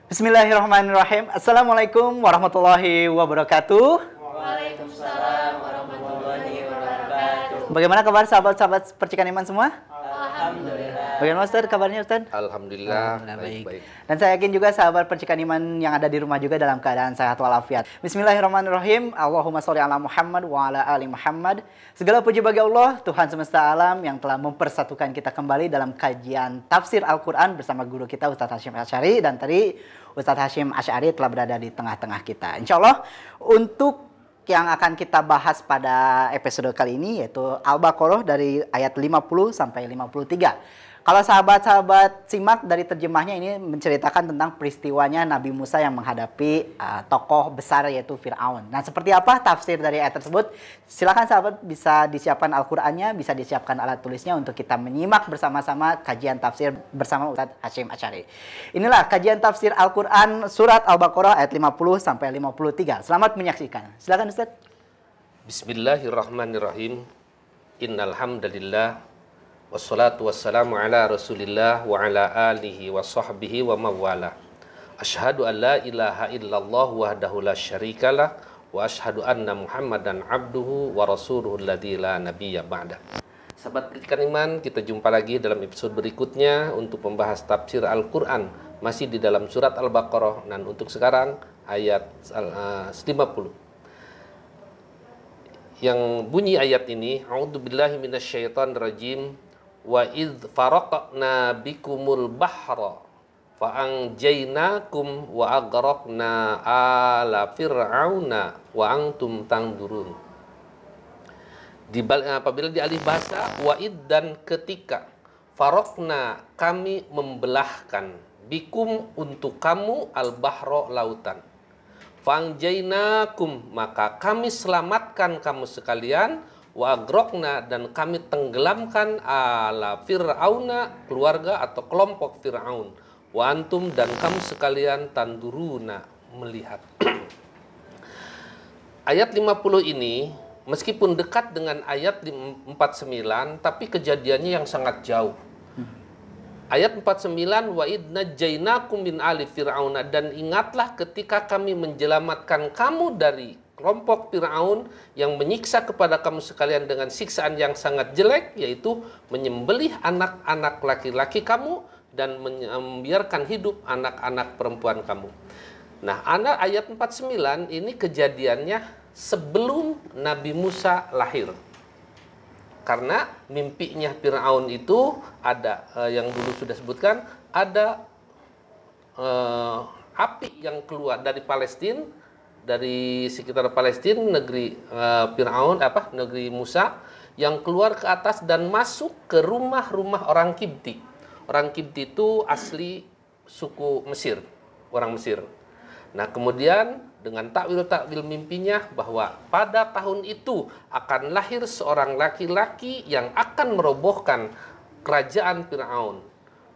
Bismillahirrahmanirrahim. Assalamualaikum warahmatullahi wabarakatuh. Waalaikumsalam warahmatullahi wabarakatuh. Bagaimana kabar sahabat-sahabat percikan iman semua? Alhamdulillah. Bagaimana Ustaz kabarnya Ustaz? Alhamdulillah, Baik. Dan saya yakin juga sahabat percikan iman yang ada di rumah juga dalam keadaan sehat walafiat. Bismillahirrahmanirrahim. Allahumma sholli ala Muhammad wa ala ali Muhammad. Segala puji bagi Allah, Tuhan semesta alam yang telah mempersatukan kita kembali dalam kajian tafsir Al-Quran bersama guru kita Ustaz Hasyim Asy'ari. Dan tadi Ustaz Hasyim Asy'ari telah berada di tengah-tengah kita. Insya Allah untuk yang akan kita bahas pada episode kali ini yaitu Al-Baqarah dari ayat 50 sampai 53. Kalau sahabat-sahabat simak dari terjemahnya ini menceritakan tentang peristiwanya Nabi Musa yang menghadapi tokoh besar yaitu Fir'aun. Nah, seperti apa tafsir dari ayat tersebut? Silakan sahabat bisa disiapkan Al-Qur'annya, bisa disiapkan alat tulisnya untuk kita menyimak bersama-sama kajian tafsir bersama Ustaz Hasyim Asy'ari. Inilah kajian tafsir Al-Qur'an surat Al-Baqarah ayat 50 sampai 53. Selamat menyaksikan. Silakan Ustaz. Bismillahirrahmanirrahim. Innal hamdalillah wassalatu wassalamu ala Rasulillah wa ala alihi wa sahbihi wa mawala. Asyhadu an la ilaha illallah wahdahu la syarikalah wa asyhadu anna Muhammadan abduhu wa rasuluhu alladzi la nabiyya ba'da. Sahabat pendidikan iman, kita jumpa lagi dalam episode berikutnya untuk membahas tafsir Al-Qur'an masih di dalam surat Al-Baqarah, dan untuk sekarang ayat 50. Yang bunyi ayat ini, a'udzubillahi minasyaitonirrajim. Wa idz faraqna bikumul bahra fa anjaynakum wa aghraqna ala fir'auna wa antum tanzurun. Apabila di alif bahasa wa'id dan ketika, faraqna kami membelahkan, bikum untuk kamu, al-bahra lautan, fa'anjaynakum maka kami selamatkan kamu sekalian, wa agrokna dan kami tenggelamkan ala fir'auna keluarga atau kelompok Fir'aun, wa antum dan kamu sekalian tanduruna melihat. Ayat 50 ini meskipun dekat dengan ayat 49 tapi kejadiannya yang sangat jauh. Ayat 49, wa idna jainakum min ali fir'auna, dan ingatlah ketika kami menyelamatkan kamu dari kelompok Fir'aun yang menyiksa kepada kamu sekalian dengan siksaan yang sangat jelek, yaitu menyembelih anak-anak laki-laki kamu dan membiarkan hidup anak-anak perempuan kamu. Nah, ayat 49 ini kejadiannya sebelum Nabi Musa lahir. Karena mimpinya Fir'aun itu ada, yang dulu sudah sebutkan, ada api yang keluar dari Palestina, dari sekitar Palestina, negeri Fir'aun, negeri Musa, yang keluar ke atas dan masuk ke rumah-rumah orang Kipti. Orang Kipti itu asli suku Mesir, orang Mesir. Nah, kemudian dengan takwil-takwil mimpinya bahwa pada tahun itu akan lahir seorang laki-laki yang akan merobohkan kerajaan Fir'aun.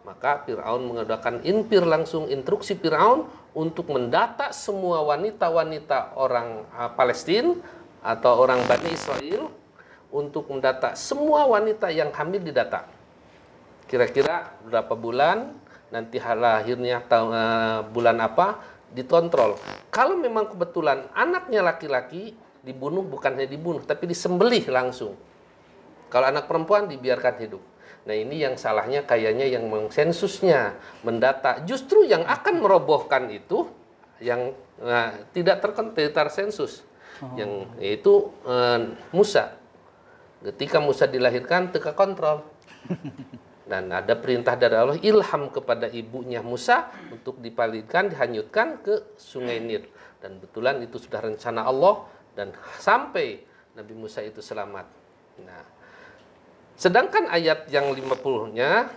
Maka Fir'aun mengadakan instruksi Fir'aun untuk mendata semua wanita-wanita orang Palestina atau orang Bani Israel, untuk mendata semua wanita yang hamil didata. Kira-kira berapa bulan, nanti lahirnya bulan apa, dikontrol. Kalau memang kebetulan anaknya laki-laki, dibunuh, bukan hanya dibunuh, tapi disembelih langsung. Kalau anak perempuan dibiarkan hidup. Nah, ini yang salahnya kayaknya yang mensensusnya, mendata. Justru yang akan merobohkan itu yang tidak tersensus, yang yaitu Musa. Ketika Musa dilahirkan, teka kontrol. Dan ada perintah dari Allah, ilham kepada ibunya Musa untuk dipalingkan, dihanyutkan ke sungai Nil. Dan betulan itu sudah rencana Allah, dan sampai Nabi Musa itu selamat. Nah, sedangkan ayat yang 50-nya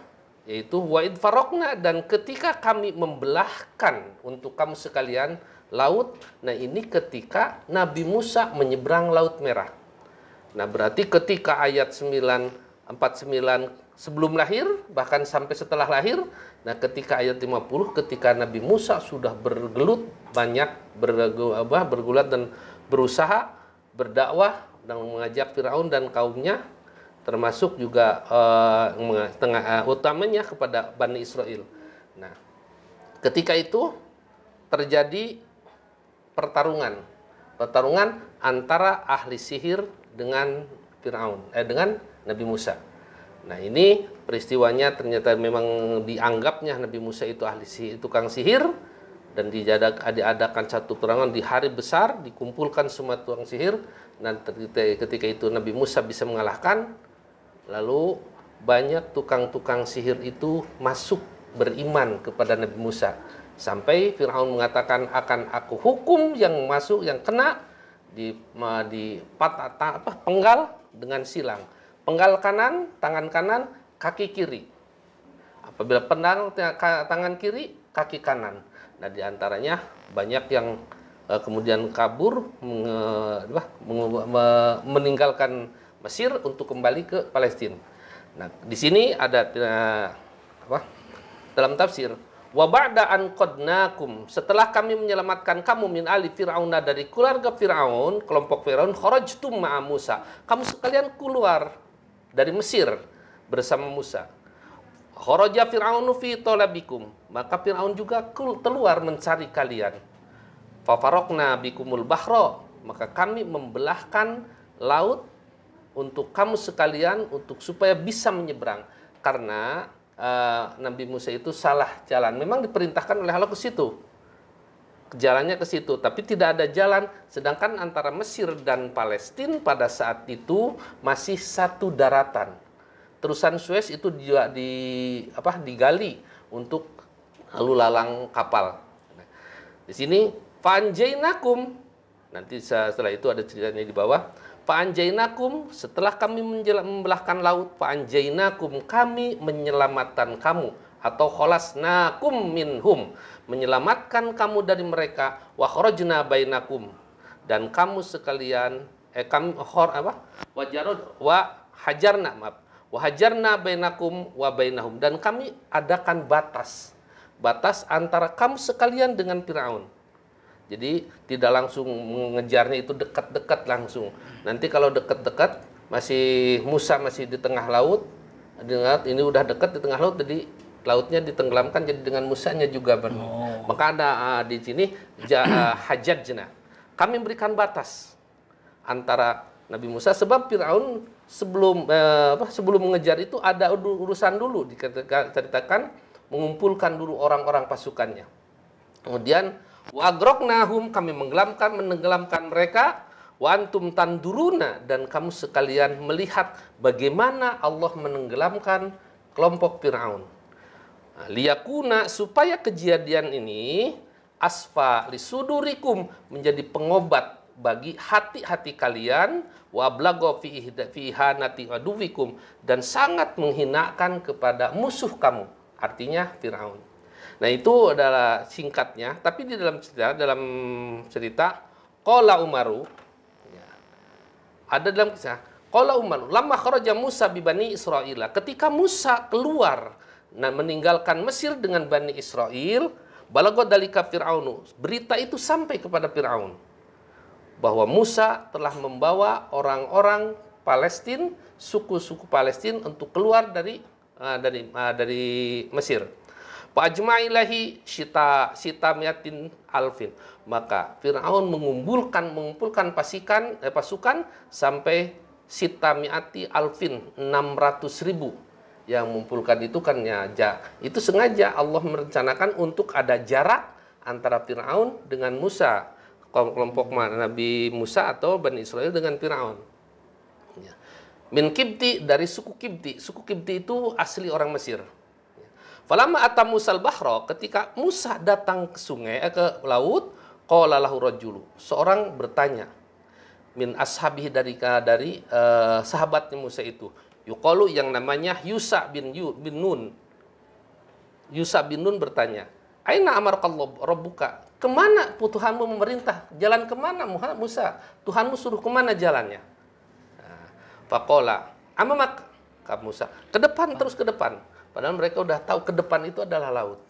yaitu wa'id farokna, dan ketika kami membelahkan untuk kamu sekalian laut. Nah, ini ketika Nabi Musa menyeberang Laut Merah. Nah, berarti ketika ayat 49 sebelum lahir, bahkan sampai setelah lahir. Nah, ketika ayat 50, ketika Nabi Musa sudah bergelut banyak, bergulat dan berusaha berdakwah dan mengajak Fir'aun dan kaumnya, termasuk juga utamanya kepada Bani Israel. Nah, ketika itu terjadi pertarungan antara ahli sihir dengan dengan Nabi Musa. Nah, ini peristiwanya ternyata memang dianggapnya Nabi Musa itu ahli sihir, tukang sihir, dan diadakan satu perangan di hari besar, dikumpulkan semua tukang sihir, dan ketika itu Nabi Musa bisa mengalahkan, lalu banyak tukang-tukang sihir itu masuk beriman kepada Nabi Musa. Sampai Fir'aun mengatakan, akan aku hukum yang masuk, yang kena penggal dengan silang. Penggal kanan, tangan kanan, kaki kiri. Apabila penggal tangan kiri, kaki kanan. Nah, diantaranya banyak yang kemudian kabur, meninggalkan Mesir untuk kembali ke Palestina. Nah, di sini ada dalam tafsir, wa ba'da an qadnakum, setelah kami menyelamatkan kamu min ali fir'auna, dari keluarga Firaun, kelompok Firaun, kharajtum ma'a Musa, kamu sekalian keluar dari Mesir bersama Musa. Kharaja Fir'aunu fi talabikum, maka Fir'aun juga keluar mencari kalian. Fa faraqna bikumul bahra, maka kami membelahkan laut untuk kamu sekalian, untuk supaya bisa menyeberang. Karena Nabi Musa itu salah jalan. Memang diperintahkan oleh Allah ke situ, jalannya ke situ, tapi tidak ada jalan. Sedangkan antara Mesir dan Palestina pada saat itu masih satu daratan. Terusan Suez itu juga digali untuk lalu lalang kapal. Nah, di sini fa'anjainakum, nanti setelah itu ada ceritanya di bawah. Fa'anjainakum, setelah kami membelahkan laut, fa'anjainakum, kami menyelamatkan kamu, atau kholasnakum minhum, menyelamatkan kamu dari mereka, wa kharajna bainakum, dan kamu sekalian wa hajarna bainakum wa bainahum, dan kami adakan batas antara kamu sekalian dengan Firaun. Jadi tidak langsung mengejarnya itu dekat-dekat langsung. Nanti kalau dekat-dekat Musa masih di tengah laut, ini udah dekat di tengah laut, jadi lautnya ditenggelamkan, jadi dengan Musanya juga Maka ada di sini hajajna, kami memberikan batas antara Nabi Musa, sebab Firaun sebelum mengejar itu ada urusan dulu, diceritakan mengumpulkan dulu orang-orang pasukannya. Kemudian wa agroknahum, kami menenggelamkan mereka, wa antum tanduruna, dan kamu sekalian melihat bagaimana Allah menenggelamkan kelompok Firaun. Nah, liyakuna, supaya kejadian ini asfa lisudurikum, menjadi pengobat bagi hati-hati kalian, wa blagha fi ihanati aduwikum, dan sangat menghinakan kepada musuh kamu, artinya Firaun. Nah, itu adalah singkatnya, tapi di dalam cerita qala Umaru, ya, ada dalam kisah qala Umaru lamma kharaja Musa bi Bani Israil, ketika Musa keluar meninggalkan Mesir dengan Bani Israel, balagha dalika Fir'aunu, berita itu sampai kepada Firaun bahwa Musa telah membawa orang-orang Palestina, suku-suku Palestina untuk keluar dari Mesir. Fa'ajma'ilahi sita miatin alfin, maka Fir'aun mengumpulkan pasukan sampai sita miati alfin, 600.000. Yang mengumpulkan itu kan itu sengaja Allah merencanakan untuk ada jarak antara Fir'aun dengan Musa, kelompok Nabi Musa atau Bani Israel dengan Fir'aun. Min Kibti, dari suku Kibti. Suku Kibti itu asli orang Mesir. Falamma ata Musal bahra, ketika Musa datang ke sungai, ke laut, qala lahu rajulu, seorang bertanya, min ashabihi, dari sahabatnya Musa itu, yuqalu, yang namanya Yusa bin Nun. Yusa bin Nun bertanya, aina amarakallahu rabbuka, kemana Tuhanmu memerintah? Jalan kemana Musa? Tuhanmu suruh kemana jalannya? Faqala amamak, kata Musa, ke depan, terus ke depan. Padahal mereka udah tahu ke depan itu adalah laut.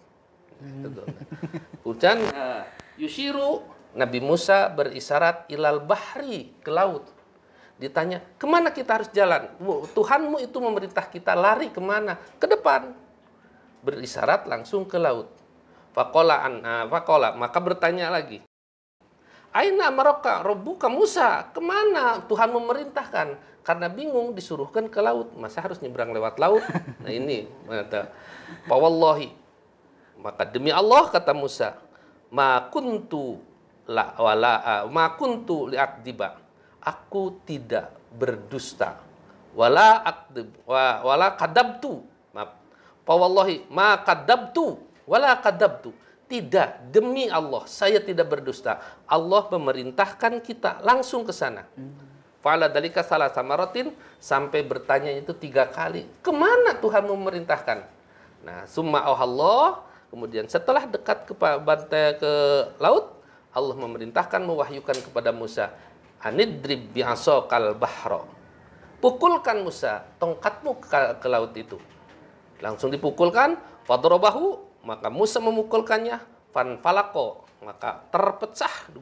Hujan yushiru, Nabi Musa berisyarat ilal bahri, ke laut. Ditanya, kemana kita harus jalan? Tuhanmu itu memerintah kita lari kemana? Ke depan. Berisyarat langsung ke laut. Faqala, maka bertanya lagi. Aina amaraka rabbuka Musa? Kemana Tuhan memerintahkan? Karena bingung disuruhkan ke laut. Masa harus nyebrang lewat laut? Nah ini, kata Fawallahi. Maka demi Allah kata Musa, ma kuntu liakdiba. Aku tidak berdusta. Wala kadabtu. Maaf. Fawallahi ma kadabtu wala kadabtu. Tidak, demi Allah, saya tidak berdusta. Allah memerintahkan kita langsung ke sana. Fa'ala dalika salah samaratin, sampai bertanya itu 3 kali. Kemana Tuhan memerintahkan? Nah, summa Allah, kemudian setelah dekat ke bantai ke laut, Allah memerintahkan mewahyukan kepada Musa, anidrib bi'asokal bahro. Pukulkan Musa tongkatmu ke laut itu. Langsung dipukulkan, fadrobahu, maka Musa memukulkannya, fanfalako, maka terpecah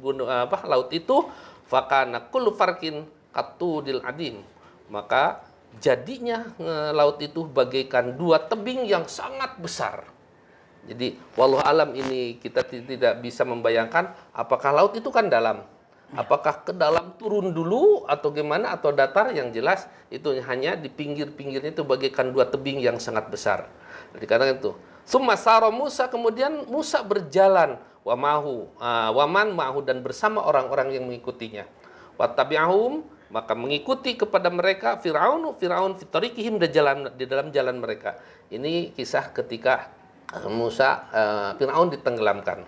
laut itu, fakana kullu farkin katudil adim, maka jadinya laut itu bagaikan 2 tebing yang sangat besar. Jadi wallahu alam ini kita tidak bisa membayangkan apakah laut itu kan dalam, apakah ke dalam turun dulu atau gimana atau datar, yang jelas itu hanya di pinggir-pinggirnya itu bagaikan 2 tebing yang sangat besar. Dikatakan itu. Summa sara Musa, kemudian Musa berjalan waman ma'hu, dan bersama orang-orang yang mengikutinya. Wattabi'ahum, maka mengikuti kepada mereka Fir'aun fitarikihim, di dalam jalan mereka. Ini kisah ketika Fir'aun ditenggelamkan.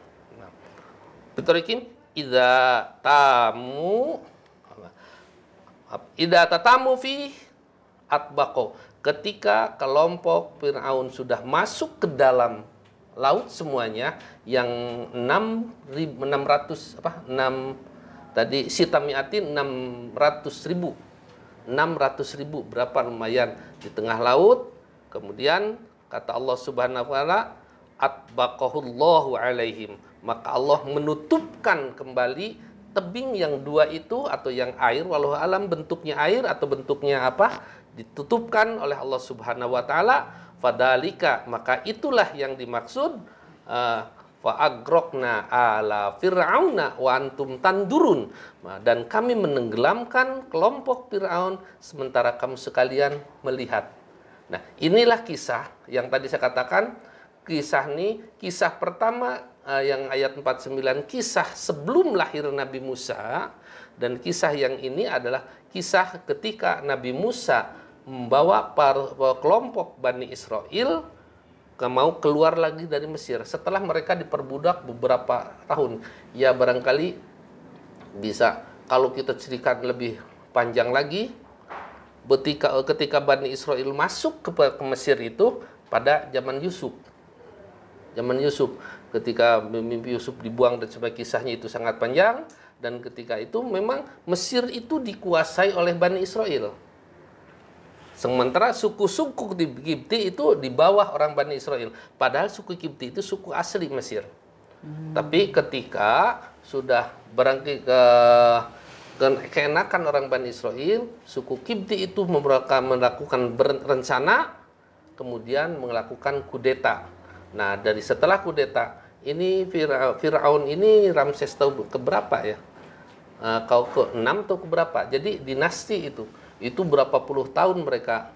Fitarikihim idza tatamu fi atbaqo. Ketika kelompok Fir'aun sudah masuk ke dalam laut semuanya, yang 600 ribu, berapa lumayan di tengah laut. Kemudian kata Allah Subhanahu wa taala, atbaqahullahu alaihim, maka Allah menutupkan kembali tebing yang 2 itu, atau yang air, walau alam bentuknya air atau bentuknya apa, ditutupkan oleh Allah Subhanahu wa taala. Fadalika, maka itulah yang dimaksud fa agrokna ala fir'auna wa antum tandurun, dan kami menenggelamkan kelompok Fir'aun sementara kamu sekalian melihat. Nah, inilah kisah yang tadi saya katakan. Kisah pertama yang ayat 49, kisah sebelum lahir Nabi Musa, dan kisah yang ini adalah kisah ketika Nabi Musa membawa kelompok Bani Israel mau keluar lagi dari Mesir setelah mereka diperbudak beberapa tahun. Ya barangkali bisa kalau kita ceritakan lebih panjang lagi, ketika Bani Israel masuk ke Mesir itu pada zaman Yusuf. Zaman Yusuf, ketika mimpi Yusuf dibuang dan sebagainya, kisahnya itu sangat panjang. Dan ketika itu memang Mesir itu dikuasai oleh Bani Israel. Sementara suku-suku di Kipti itu di bawah orang Bani Israel. Padahal suku Kipti itu suku asli Mesir. Tapi ketika sudah berangkat keenakan orang Bani Israel, suku Kipti itu melakukan rencana, kemudian melakukan kudeta. Nah, dari setelah kudeta, ini Fir'aun ini Ramses tahu keberapa ya? Kau ke-6 atau keberapa? Jadi dinasti itu berapa puluh tahun mereka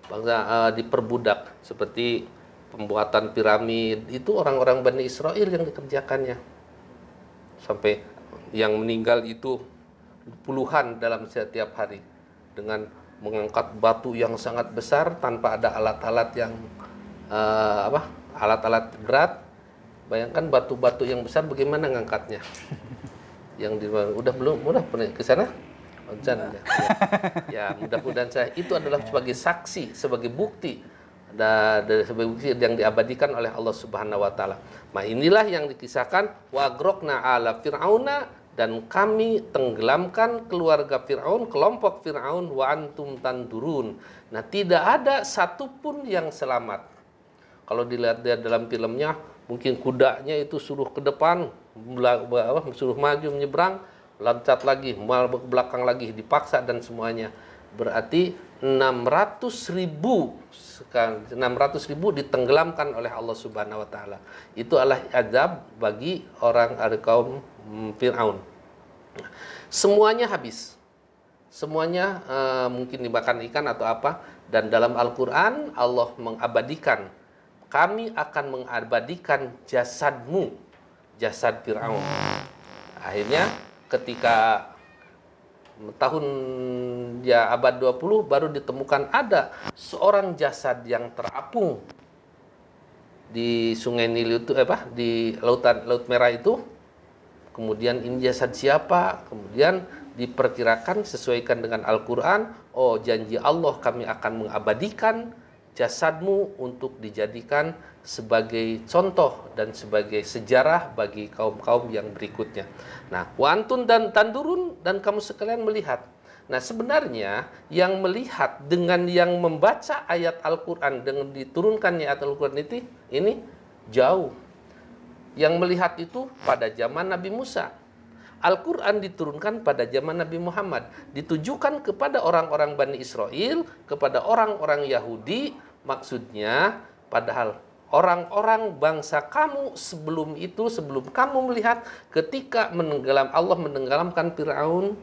bangsa diperbudak, seperti pembuatan piramid itu orang-orang Bani Israel yang dikerjakannya, sampai yang meninggal itu puluhan dalam setiap hari dengan mengangkat batu yang sangat besar tanpa ada alat-alat yang alat-alat berat. Bayangkan batu-batu yang besar bagaimana ngangkatnya. Yang udah pernah ke sana? Ya, mudah-mudahan saya itu adalah sebagai saksi, sebagai bukti, sebagai bukti yang diabadikan oleh Allah Subhanahu wa taala. Nah, inilah yang dikisahkan wa agrokna ala fir'auna, dan kami tenggelamkan keluarga Fir'aun, kelompok Fir'aun, wa antum tandurun. Nah, tidak ada satupun yang selamat. Kalau dilihat dalam filmnya, mungkin kudanya itu suruh ke depan, suruh maju menyeberang, loncat lagi, ke belakang lagi, dipaksa dan semuanya. berarti 600.000 ditenggelamkan oleh Allah Subhanahu wa taala. Itu adalah azab bagi orang kaum Firaun. Semuanya habis. Semuanya mungkin dimakan ikan atau apa, dan dalam Al-Qur'an Allah mengabadikan, kami akan mengabadikan jasadmu, jasad Firaun. Akhirnya ketika tahun abad 20 baru ditemukan ada seorang jasad yang terapung di Sungai Nil itu di Laut Merah itu. Kemudian ini jasad siapa? Kemudian diperkirakan sesuaikan dengan Al-Qur'an, oh janji Allah, kami akan mengabadikan jasadmu untuk dijadikan sebagai contoh dan sebagai sejarah bagi kaum-kaum yang berikutnya. Nah, wa antun dan tandurun, dan kamu sekalian melihat. Nah, sebenarnya yang melihat dengan yang membaca ayat Al-Qur'an dengan diturunkannya ayat Al-Qur'an ini jauh. Yang melihat itu pada zaman Nabi Musa. Al-Qur'an diturunkan pada zaman Nabi Muhammad, ditujukan kepada orang-orang Bani Israel, kepada orang-orang Yahudi, maksudnya padahal orang-orang bangsa kamu sebelum itu, sebelum kamu melihat ketika Allah menenggelamkan Firaun,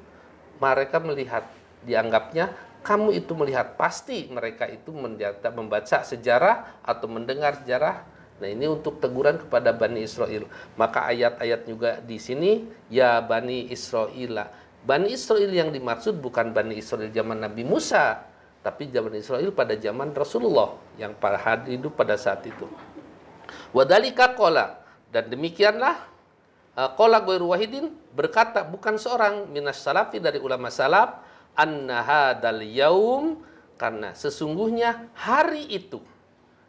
mereka melihat, dianggapnya kamu itu melihat, pasti mereka itu membaca sejarah atau mendengar sejarah. Nah, ini untuk teguran kepada Bani Israel. Maka ayat-ayat juga di sini, ya Bani Israel. Bani Israel yang dimaksud bukan Bani Israel zaman Nabi Musa, tapi zaman Israel pada zaman Rasulullah yang hidup pada saat itu. Wadhalika qala, dan demikianlah qala ghairu wahidin, berkata bukan seorang minas salafi dari ulama salaf, anna hadzal yaum, karena sesungguhnya hari itu,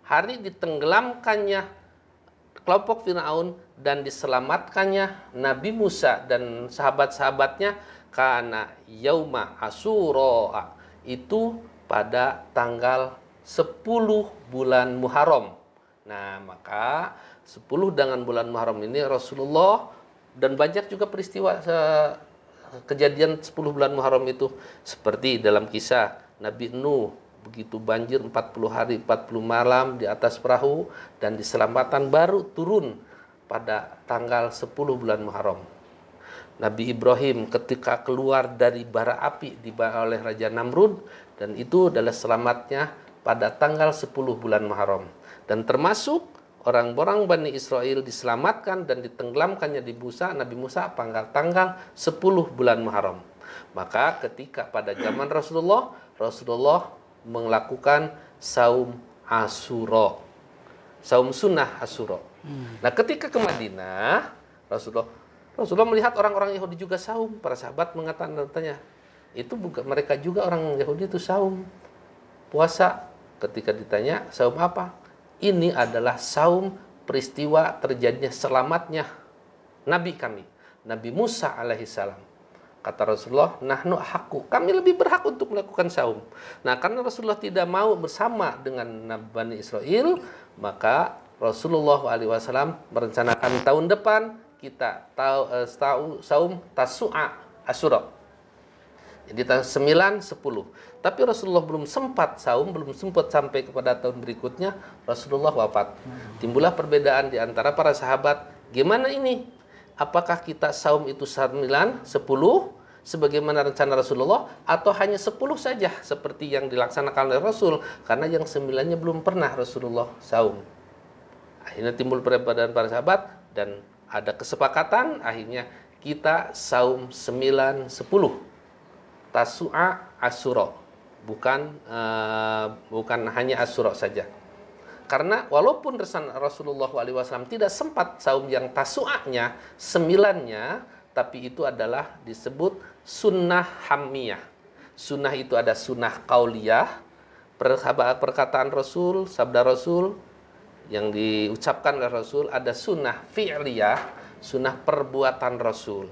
hari ditenggelamkannya kelompok Firaun dan diselamatkannya Nabi Musa dan sahabat-sahabatnya, karena yauma Asyura, itu pada tanggal 10 bulan Muharram. Nah, maka 10 dengan bulan Muharram ini Rasulullah, dan banyak juga peristiwa kejadian 10 bulan Muharram itu, seperti dalam kisah Nabi Nuh, begitu banjir 40 hari 40 malam di atas perahu, dan diselamatkan baru turun pada tanggal 10 bulan Muharram. Nabi Ibrahim ketika keluar dari bara api oleh Raja Namrud, dan itu adalah selamatnya pada tanggal 10 bulan Muharram. Dan termasuk orang-orang Bani Israel diselamatkan dan ditenggelamkannya di Nabi Musa tanggal 10 bulan Muharram. Maka ketika pada zaman Rasulullah melakukan saum Asyura, saum sunnah Asyura. Nah, ketika ke Madinah, Rasulullah melihat orang-orang Yahudi juga saum. Para sahabat bertanya, itu bukan mereka juga orang Yahudi itu saum puasa? Ketika ditanya, saum apa? Ini adalah saum peristiwa terjadinya selamatnya Nabi kami, Nabi Musa alaihissalam. Kata Rasulullah, nahnu haqqu, kami lebih berhak untuk melakukan saum. Nah, karena Rasulullah tidak mau bersama dengan Bani Israel, maka Rasulullah SAW merencanakan tahun depan kita saum Tasu'a Asyura. Jadi tahun 9, 10. Tapi Rasulullah belum sempat saum, belum sempat sampai kepada tahun berikutnya, Rasulullah wafat. Timbullah perbedaan di antara para sahabat. Gimana ini? Apakah kita saum itu 9, 10 sebagaimana rencana Rasulullah, atau hanya 10 saja seperti yang dilaksanakan oleh Rasul? Karena yang 9-nya belum pernah Rasulullah saum. Akhirnya timbul perbedaan para sahabat dan ada kesepakatan, akhirnya kita saum 9, 10. Tasu'a Asyura, bukan hanya Asyura saja. Karena walaupun Rasulullah SAW tidak sempat saum yang Tasu'anya, 9-nya, tapi itu adalah disebut sunnah hammiyah. Sunnah itu ada sunnah qauliyah, perkataan Rasul, sabda Rasul yang diucapkan oleh Rasul, ada sunnah fi'liyah, sunnah perbuatan Rasul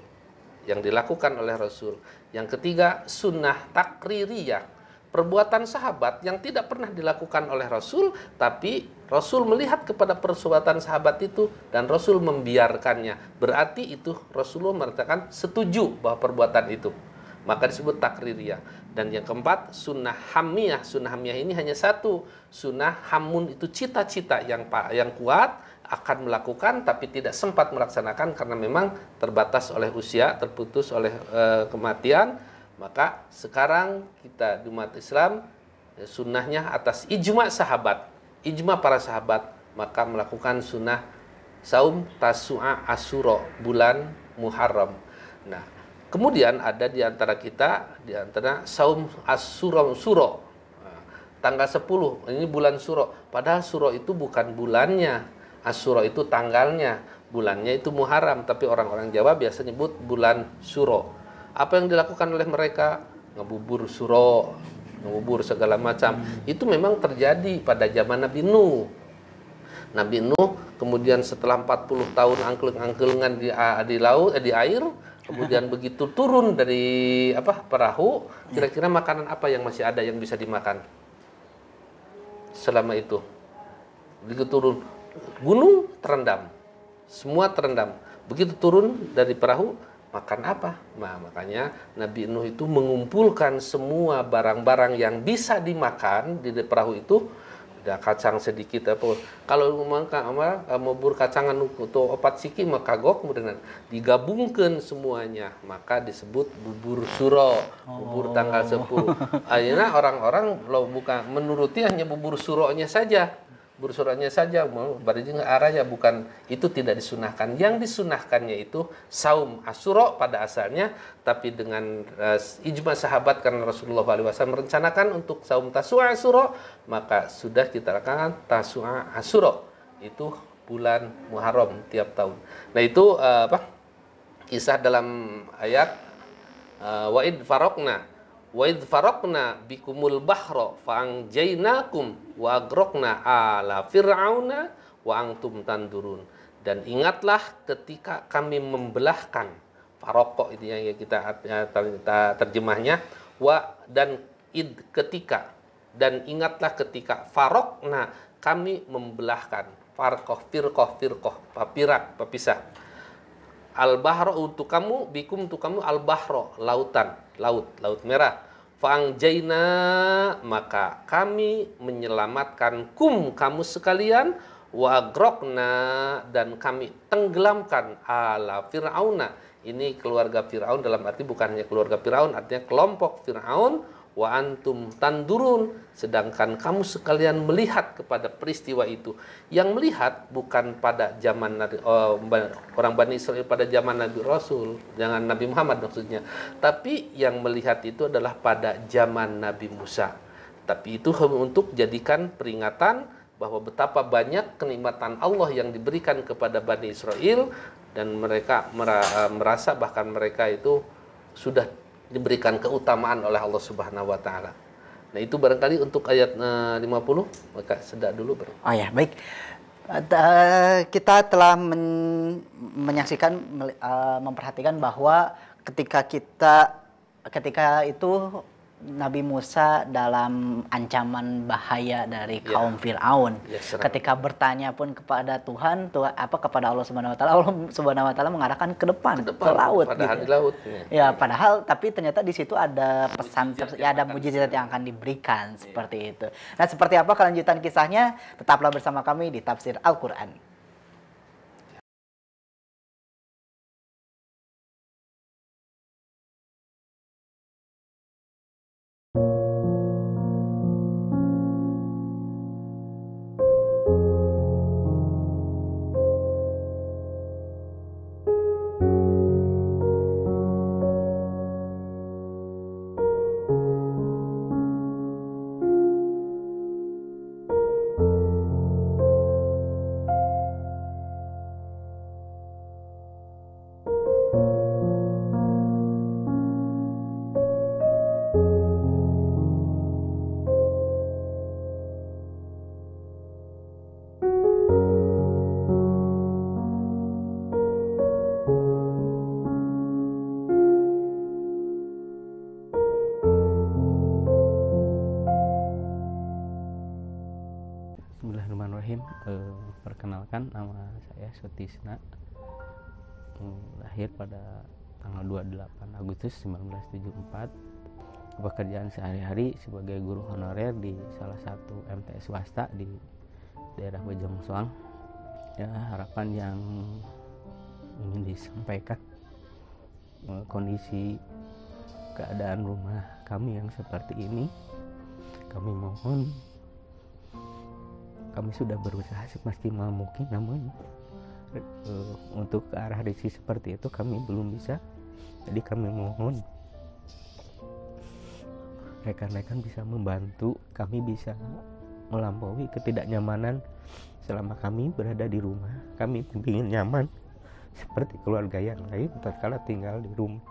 yang dilakukan oleh Rasul. Yang ketiga, sunnah takririyah, perbuatan sahabat yang tidak pernah dilakukan oleh Rasul, tapi Rasul melihat kepada perbuatan sahabat itu dan Rasul membiarkannya. Berarti itu Rasulullah mengatakan setuju bahwa perbuatan itu. maka disebut takririyah. Dan yang keempat, sunnah hamiyah. Sunnah hamiyah ini hanya satu. Sunnah hamun itu cita-cita yang kuat, akan melakukan tapi tidak sempat melaksanakan karena memang terbatas oleh usia, terputus oleh kematian. Maka sekarang kita di umat Islam, sunnahnya atas ijma sahabat, ijma para sahabat, maka melakukan sunnah saum Tasu'a Asyura, bulan Muharram. Nah, kemudian ada di antara kita, di antara saum Asyura Suro, tanggal 10, ini bulan Suro. Padahal Suro itu bukan bulannya, Asyura itu tanggalnya, bulannya itu Muharram, tapi orang-orang Jawa biasa nyebut bulan Suro. Apa yang dilakukan oleh mereka? Ngebubur Suro, ngubur segala macam. Itu memang terjadi pada zaman Nabi Nuh. Nabi Nuh kemudian setelah 40 tahun angklung-angklungan di laut, di air, kemudian begitu turun dari perahu, kira-kira makanan apa yang masih ada yang bisa dimakan selama itu? Begitu turun gunung terendam, semua terendam. Begitu turun dari perahu, makan apa? Nah, makanya Nabi Nuh itu mengumpulkan semua barang-barang yang bisa dimakan di perahu itu. Ada kacang sedikit apa. Kalau mau berkacangan untuk opat siki maka gok kemudian digabungkan semuanya, maka disebut bubur suro, bubur tanggal 10. Akhirnya orang-orang bukan menuruti hanya bubur suronya saja. Bersuratnya saja, berarti arahnya bukan, itu tidak disunahkan. Yang disunahkannya itu saum Asyura pada asalnya, tapi dengan ijma sahabat karena Rasulullah SAW merencanakan untuk saum Tasu'a Asyura, maka sudah kita lakukan Tasu'a Asyura. Itu bulan Muharram tiap tahun. Nah itu kisah dalam ayat wa id faraqna bikumul bahra fa'anjainakum wa agraqna ala fir'auna wa antum tandurun. Dan ingatlah ketika kami membelahkan, faraqo itu yang kita terjemahnya, dan ketika, dan ingatlah ketika faraqna, kami membelahkan, firqoh, papisah. Al-bahra untuk kamu, bikum untuk kamu, al-bahra, lautan, laut merah. Fa'angjaina, maka kami menyelamatkan kamu sekalian, wa agrokna, dan kami tenggelamkan ala Fir'auna. Ini keluarga Fir'aun, dalam arti bukan hanya keluarga Fir'aun, artinya kelompok Fir'aun. Wa antum tandurun, sedangkan kamu sekalian melihat kepada peristiwa itu. Yang melihat bukan pada zaman orang Bani Israel pada zaman Nabi Rasul, jangan Nabi Muhammad maksudnya, tapi yang melihat itu adalah pada zaman Nabi Musa. Tapi itu untuk jadikan peringatan bahwa betapa banyak kenikmatan Allah yang diberikan kepada Bani Israel, dan mereka merasa bahkan mereka itu sudah diberikan keutamaan oleh Allah Subhanahu wa taala. Nah, itu barangkali untuk ayat 50, maka sedak dulu bro. Oh ya, baik. Kita telah menyaksikan, memperhatikan bahwa ketika itu Nabi Musa dalam ancaman bahaya dari kaum Fir'aun. Ketika bertanya pun kepada Tuhan, kepada Allah Subhanahu wa taala, Allah Subhanahu wa taala mengarahkan ke depan, ke laut. Padahal gitu. di laut. Ya, padahal tapi ternyata di situ ada pesan, ada mujizat yang akan diberikan seperti itu. Nah, seperti apa kelanjutan kisahnya? Tetaplah bersama kami di Tafsir Al-Qur'an. Bismillahirrahmanirrahim. Perkenalkan, nama saya Sutisna, lahir pada tanggal 28 Agustus 1974. Pekerjaan sehari-hari sebagai guru honorer di salah satu MTS swasta di daerah Bojongsoang. Ya, harapan yang ingin disampaikan, kondisi keadaan rumah kami yang seperti ini, kami mohon, kami sudah berusaha semaksimal mungkin, namun untuk ke arah risiko seperti itu kami belum bisa. Jadi kami mohon rekan-rekan bisa membantu kami bisa melampaui ketidaknyamanan selama kami berada di rumah. Kami ingin nyaman seperti keluarga yang lain tatkala tinggal di rumah.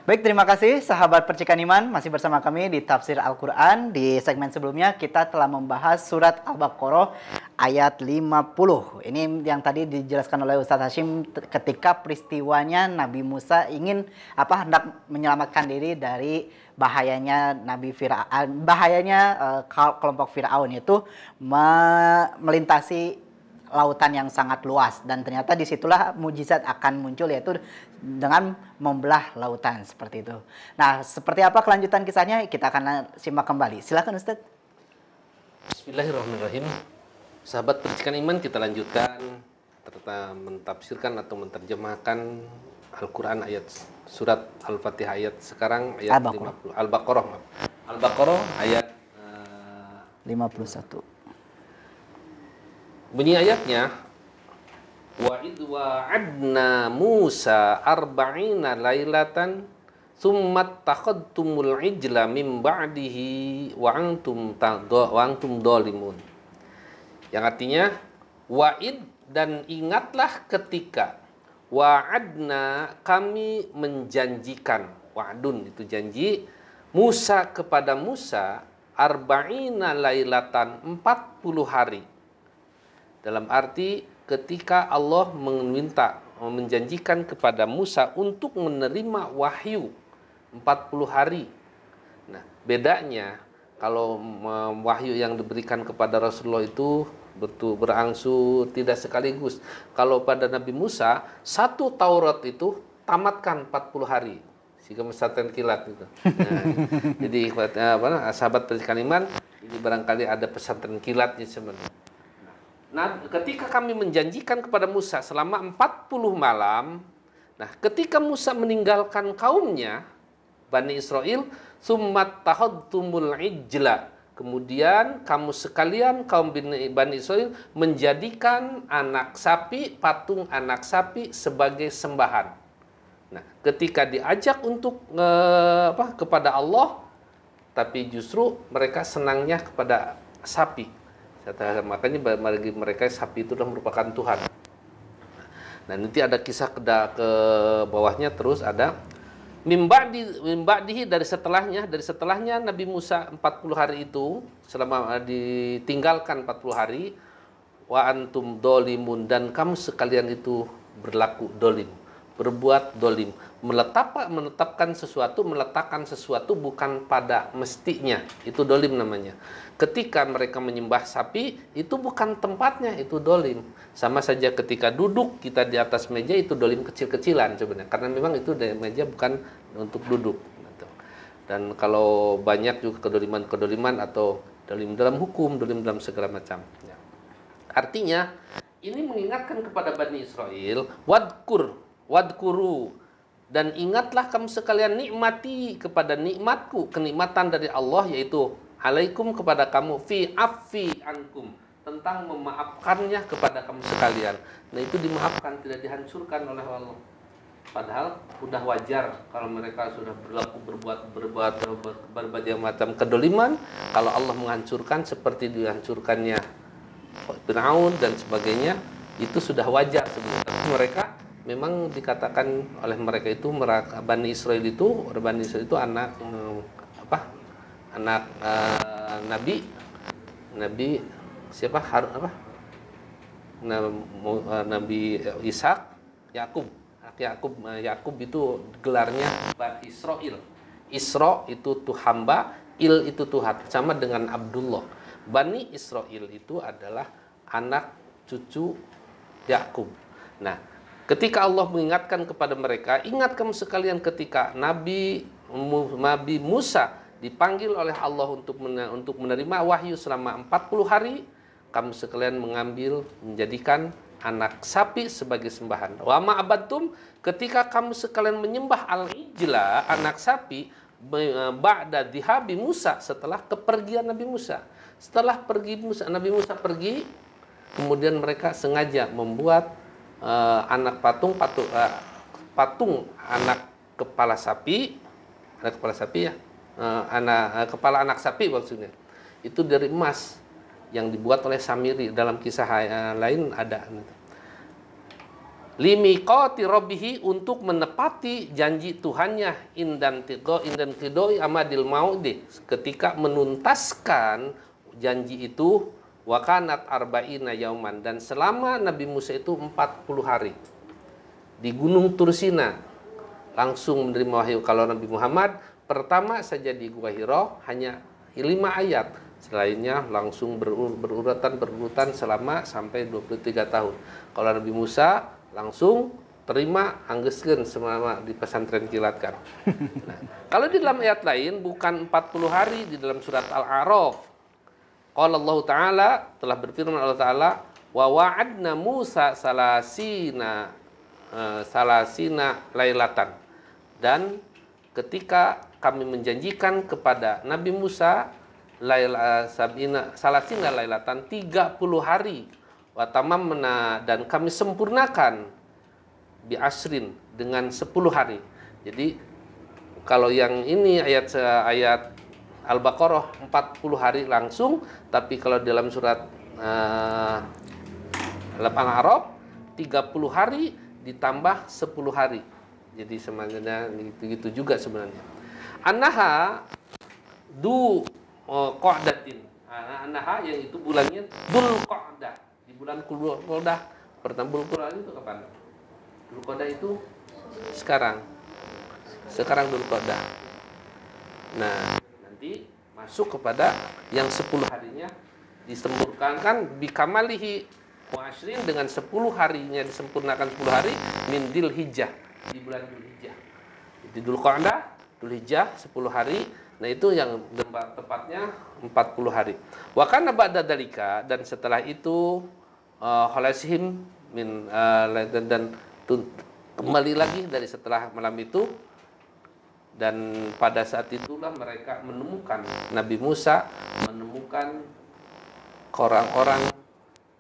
Baik, terima kasih sahabat Percikan Iman, masih bersama kami di Tafsir Al-Quran. Di segmen sebelumnya kita telah membahas surat Al-Baqarah ayat 50. Ini yang tadi dijelaskan oleh Ustadz Hashim ketika peristiwanya Nabi Musa ingin hendak menyelamatkan diri dari bahayanya kelompok Firaun, yaitu melintasi lautan yang sangat luas, dan ternyata disitulah mujizat akan muncul, yaitu dengan membelah lautan seperti itu. Nah, seperti apa kelanjutan kisahnya kita akan simak kembali. Silakan Ustadz. Bismillahirrahmanirrahim. Sahabat Percikan Iman, kita lanjutkan mentafsirkan atau menerjemahkan Al-Quran ayat surat Al-Fatihah ayat sekarang ayat 50. Al-Baqarah ayat 51. Bunyi ayatnya, wa idh wa'adna Musa arba'ina lailatan tsumma takhadtumul ijla min ba'dihi wa antum dhalimun. Yang artinya, wa'id, dan ingatlah ketika, wa'adna, kami menjanjikan, wa'dun itu janji, Musa kepada Musa, arba'ina lailatan, 40 hari. Dalam arti ketika Allah menjanjikan kepada Musa untuk menerima wahyu 40 hari. Nah, bedanya kalau wahyu yang diberikan kepada Rasulullah itu berangsur tidak sekaligus. Kalau pada Nabi Musa, satu Taurat itu tamatkan 40 hari. Sehingga pesantren kilat itu. Nah, jadi sahabat Percikan Iman, ini barangkali ada pesantren kilatnya sebenarnya. Nah, ketika kami menjanjikan kepada Musa selama 40 malam, nah ketika Musa meninggalkan kaumnya, Bani Israel, summat tahadtumul ijla, kemudian kamu sekalian kaum Bani Israel menjadikan anak sapi, patung anak sapi sebagai sembahan. Nah, ketika diajak untuk kepada Allah, tapi justru mereka senangnya kepada sapi. Makanya bagi mereka sapi itu adalah merupakan Tuhan. Nah, nanti ada kisah ke bawahnya, terus ada mimba'ihi, dari setelahnya Nabi Musa 40 hari itu, selama ditinggalkan 40 hari, wa antum dolimun, dan kamu sekalian itu berlaku dolim, berbuat dolim, meletakkan sesuatu bukan pada mestinya, itu dolim namanya. Ketika mereka menyembah sapi, itu bukan tempatnya, itu dolim. Sama saja ketika duduk kita di atas meja, itu dolim kecil-kecilan sebenarnya, karena memang itu meja bukan untuk duduk. Dan kalau banyak juga kedoliman atau dolim dalam hukum, dolim dalam segala macam. Artinya ini mengingatkan kepada Bani Israel, wadkuru, dan ingatlah kamu sekalian nikmati kepada nikmatku, kenikmatan dari Allah, yaitu alaikum, kepada kamu, fi afi ankum, tentang memaafkannya kepada kamu sekalian. Nah, itu dimaafkan, tidak dihancurkan oleh Allah. Padahal sudah wajar kalau mereka sudah berbuat berbagai macam kedoliman, kalau Allah menghancurkan seperti dihancurkannya Fir'aun dan sebagainya, itu sudah wajar sebenarnya. Tapi mereka memang dikatakan oleh mereka itu, Bani Israel itu anak anak Nabi siapa? Nabi Ishak, Yakub, Yakub itu gelarnya Bani Israil. Isra itu tuh hamba, Il itu Tuhan, sama dengan Abdullah. Bani Israil itu adalah anak cucu Yakub. Nah, ketika Allah mengingatkan kepada mereka, ingat kamu sekalian ketika Nabi Musa dipanggil oleh Allah untuk menerima wahyu selama 40 hari, kamu sekalian menjadikan anak sapi sebagai sembahan. Wa ma'abattum, ketika kamu sekalian menyembah al-ijla, anak sapi, ba'da dhihabi Musa, setelah kepergian Nabi Musa. Setelah Nabi Musa pergi, kemudian mereka sengaja membuat anak patung anak kepala sapi, kepala anak sapi maksudnya. Itu dari emas yang dibuat oleh Samiri. Dalam kisah lain ada. Limiqati rabbihi, untuk menepati janji Tuhannya, indan qidoi amadil maudi, ketika menuntaskan janji itu, wakanat arba'ina yauman, dan selama Nabi Musa itu 40 hari di Gunung Tursina langsung menerima wahyu. Kalau Nabi Muhammad pertama saja di Gua Hira hanya 5 ayat, selainnya langsung berurutan selama sampai 23 tahun. Kalau Nabi Musa langsung terima anggeskeun selama di pesantren kilat kan. Nah, kalau di dalam ayat lain bukan 40 hari, di dalam surat Al-A'raf, qala Allah Ta'ala, telah berfirman Allah Ta'ala, wa wa'adna Musa salasina lailatan, dan ketika kami menjanjikan kepada Nabi Musa salasina lailatan, 30 hari, wa tamamna, dan kami sempurnakan bi asrin, dengan 10 hari. Jadi kalau yang ini ayat Al-Baqarah 40 hari langsung, tapi kalau dalam surat Al-A'raf 30 hari ditambah 10 hari. Jadi sebenarnya gitu juga sebenarnya. Annaha du qa'datin. Annaha yang itu bulannya Dzul Qa'dah. Di bulan Dzulqa'dah. Pertama Dzulqa'dah itu kapan? Dzulqa'dah itu sekarang Dzulqa'dah. Nah, nanti masuk kepada yang 10 harinya disempurnakan bikamalihi wa ashrin, dengan 10 harinya disempurnakan 10 hari min Dzulhijjah, di bulan Dzulhijjah. Jadi Dzulqa'dah, Dzulhijjah 10 hari. Nah, itu yang tepatnya 40 hari. Wa kana ba'da dzalika, dan setelah itu khalasihim min dan kembali lagi dari setelah malam itu, dan pada saat itulah mereka menemukan, Nabi Musa menemukan orang-orang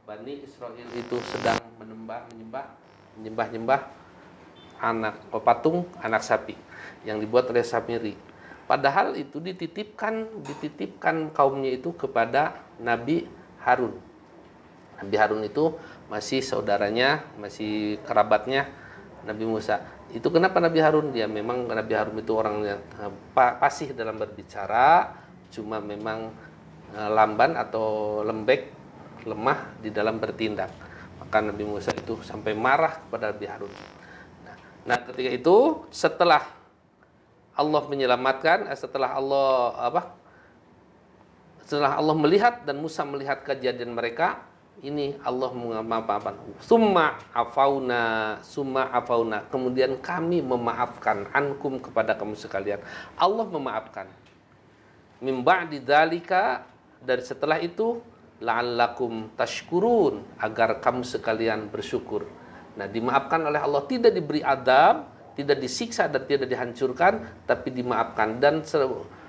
Bani Israil itu sedang menyembah patung anak sapi yang dibuat oleh Samiri. Padahal itu dititipkan kaumnya itu kepada Nabi Harun. Nabi Harun itu masih saudaranya, masih kerabatnya Nabi Musa. Itu kenapa Nabi Harun? Dia memang Nabi Harun itu orangnya fasih dalam berbicara, cuma memang lamban atau lemah di dalam bertindak. Maka Nabi Musa itu sampai marah kepada Nabi Harun. Nah, ketika itu setelah Allah menyelamatkan, setelah Allah melihat dan Musa melihat kejadian mereka, ini Allah memaafkan. Summa afauna, kemudian kami memaafkan ankum, kepada kamu sekalian. Allah memaafkan. Mim ba'di dzalika, dari setelah itu, la'allakum tashkurun, agar kamu sekalian bersyukur. Nah, dimaafkan oleh Allah, tidak diberi adab, tidak disiksa dan tidak dihancurkan, tapi dimaafkan. Dan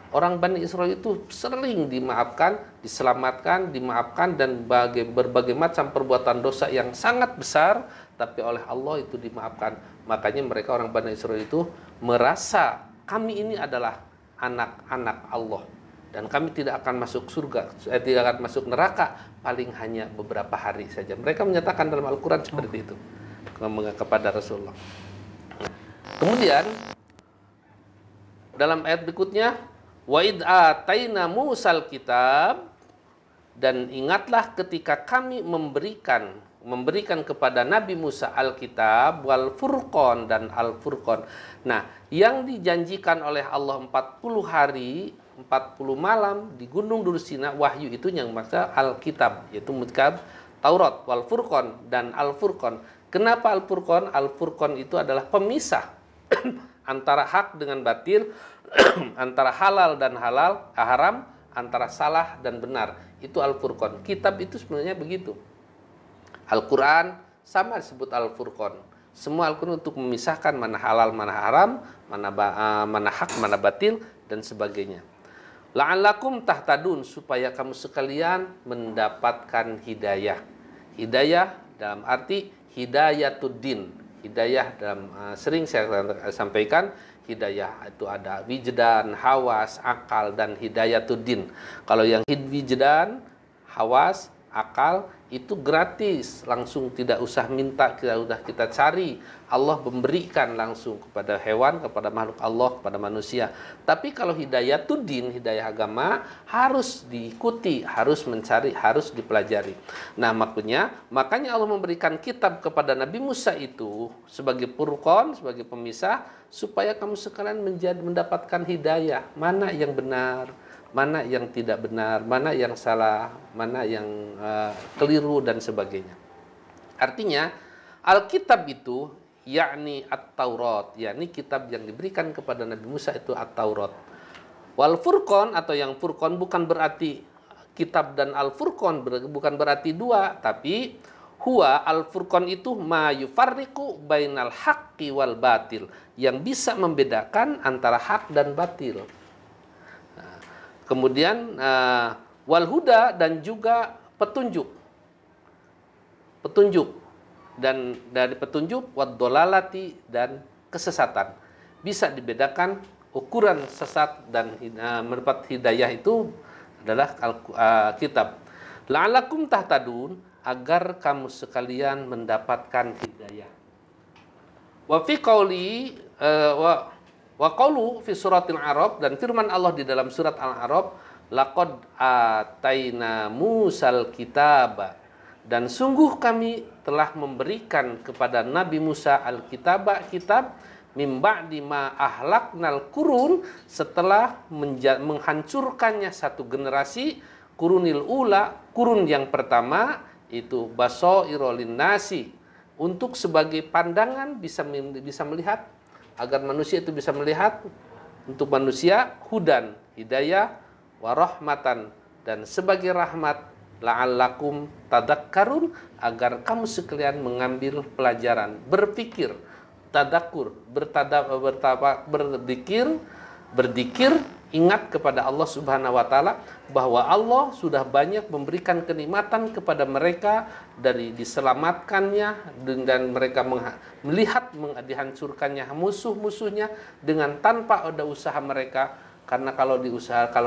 orang Bani Israil itu sering dimaafkan, diselamatkan, dimaafkan, dan berbagai macam perbuatan dosa yang sangat besar, tapi oleh Allah itu dimaafkan. Makanya mereka orang Bani Israil itu merasa kami ini adalah anak-anak Allah, dan kami tidak akan masuk surga, tidak akan masuk neraka, paling hanya beberapa hari saja. Mereka menyatakan dalam Al-Quran seperti itu kepada Rasulullah. Kemudian dalam ayat berikutnya, wa id ataina Musal kitab, dan ingatlah ketika kami memberikan memberikan kepada Nabi Musa Alkitab wal Furqan dan Al-Furqan. Nah, yang dijanjikan oleh Allah 40 hari, 40 malam di Gunung Dursina, wahyu itu yang maksud Alkitab, yaitu Kitab Taurat wal Furqan dan Al-Furqan. Kenapa Al-Furqan? Al-Furqan itu adalah pemisah antara hak dengan batil, antara halal dan haram, antara salah dan benar. Itu Al-Furqan. Kitab itu sebenarnya begitu. Al-Quran sama disebut Al-Furqan. Semua Al-Quran untuk memisahkan mana halal, mana haram, mana hak, mana batil, dan sebagainya. La'allakum tahtadun, supaya kamu sekalian mendapatkan hidayah. Hidayah dalam arti hidayatuddin. Hidayah dalam sering saya sampaikan, hidayah itu ada wijdan, hawas, akal, dan hidayatuddin. Kalau yang wijdan, hawas, akal itu gratis, langsung tidak usah minta, kita cari. Allah memberikan langsung kepada hewan, kepada makhluk Allah, kepada manusia. Tapi kalau hidayatuddin, hidayah agama, harus diikuti, harus mencari, harus dipelajari. Nah, makanya Allah memberikan kitab kepada Nabi Musa itu sebagai furqan, sebagai pemisah, supaya kamu sekalian mendapatkan hidayah, mana yang benar, mana yang tidak benar, mana yang salah, mana yang keliru, dan sebagainya. Artinya, Alkitab itu, yakni At-Taurat, yakni kitab yang diberikan kepada Nabi Musa itu At-Taurat. Wal Furqan atau yang Furqan bukan berarti kitab dan Al-Furqan, bukan berarti dua, tapi huwa Al-Furqan itu ma yufarriqu bainal haqqi wal batil, yang bisa membedakan antara hak dan batil. Kemudian wal huda, dan juga petunjuk. Dan dari petunjuk wad dolalati, dan kesesatan. Bisa dibedakan ukuran sesat dan mendapat hidayah itu adalah kitab. La'alakum tahtadun, agar kamu sekalian mendapatkan hidayah. Wa fi qauli wa qaulu fi suratil A'raf, dan firman Allah di dalam surat Al-A'raf, laqad ataina Musal kitaba, dan sungguh kami telah memberikan kepada Nabi Musa al-kitaba, kitab, mim ba'di ma ahlaknal qurun, setelah menghancurkannya satu generasi, qurunil ula, qurun yang pertama itu basairul linnasi, untuk sebagai pandangan bisa melihat, agar manusia itu bisa melihat, untuk manusia hudan, hidayah, warahmatan, dan sebagai rahmat, la'allakum tadakkarun, agar kamu sekalian mengambil pelajaran, berpikir, tadakur, berzikir, ingat kepada Allah Subhanahu wa taala, bahwa Allah sudah banyak memberikan kenikmatan kepada mereka, dari diselamatkannya, dan mereka melihat dihancurkannya musuh-musuhnya dengan tanpa ada usaha mereka. Karena kalau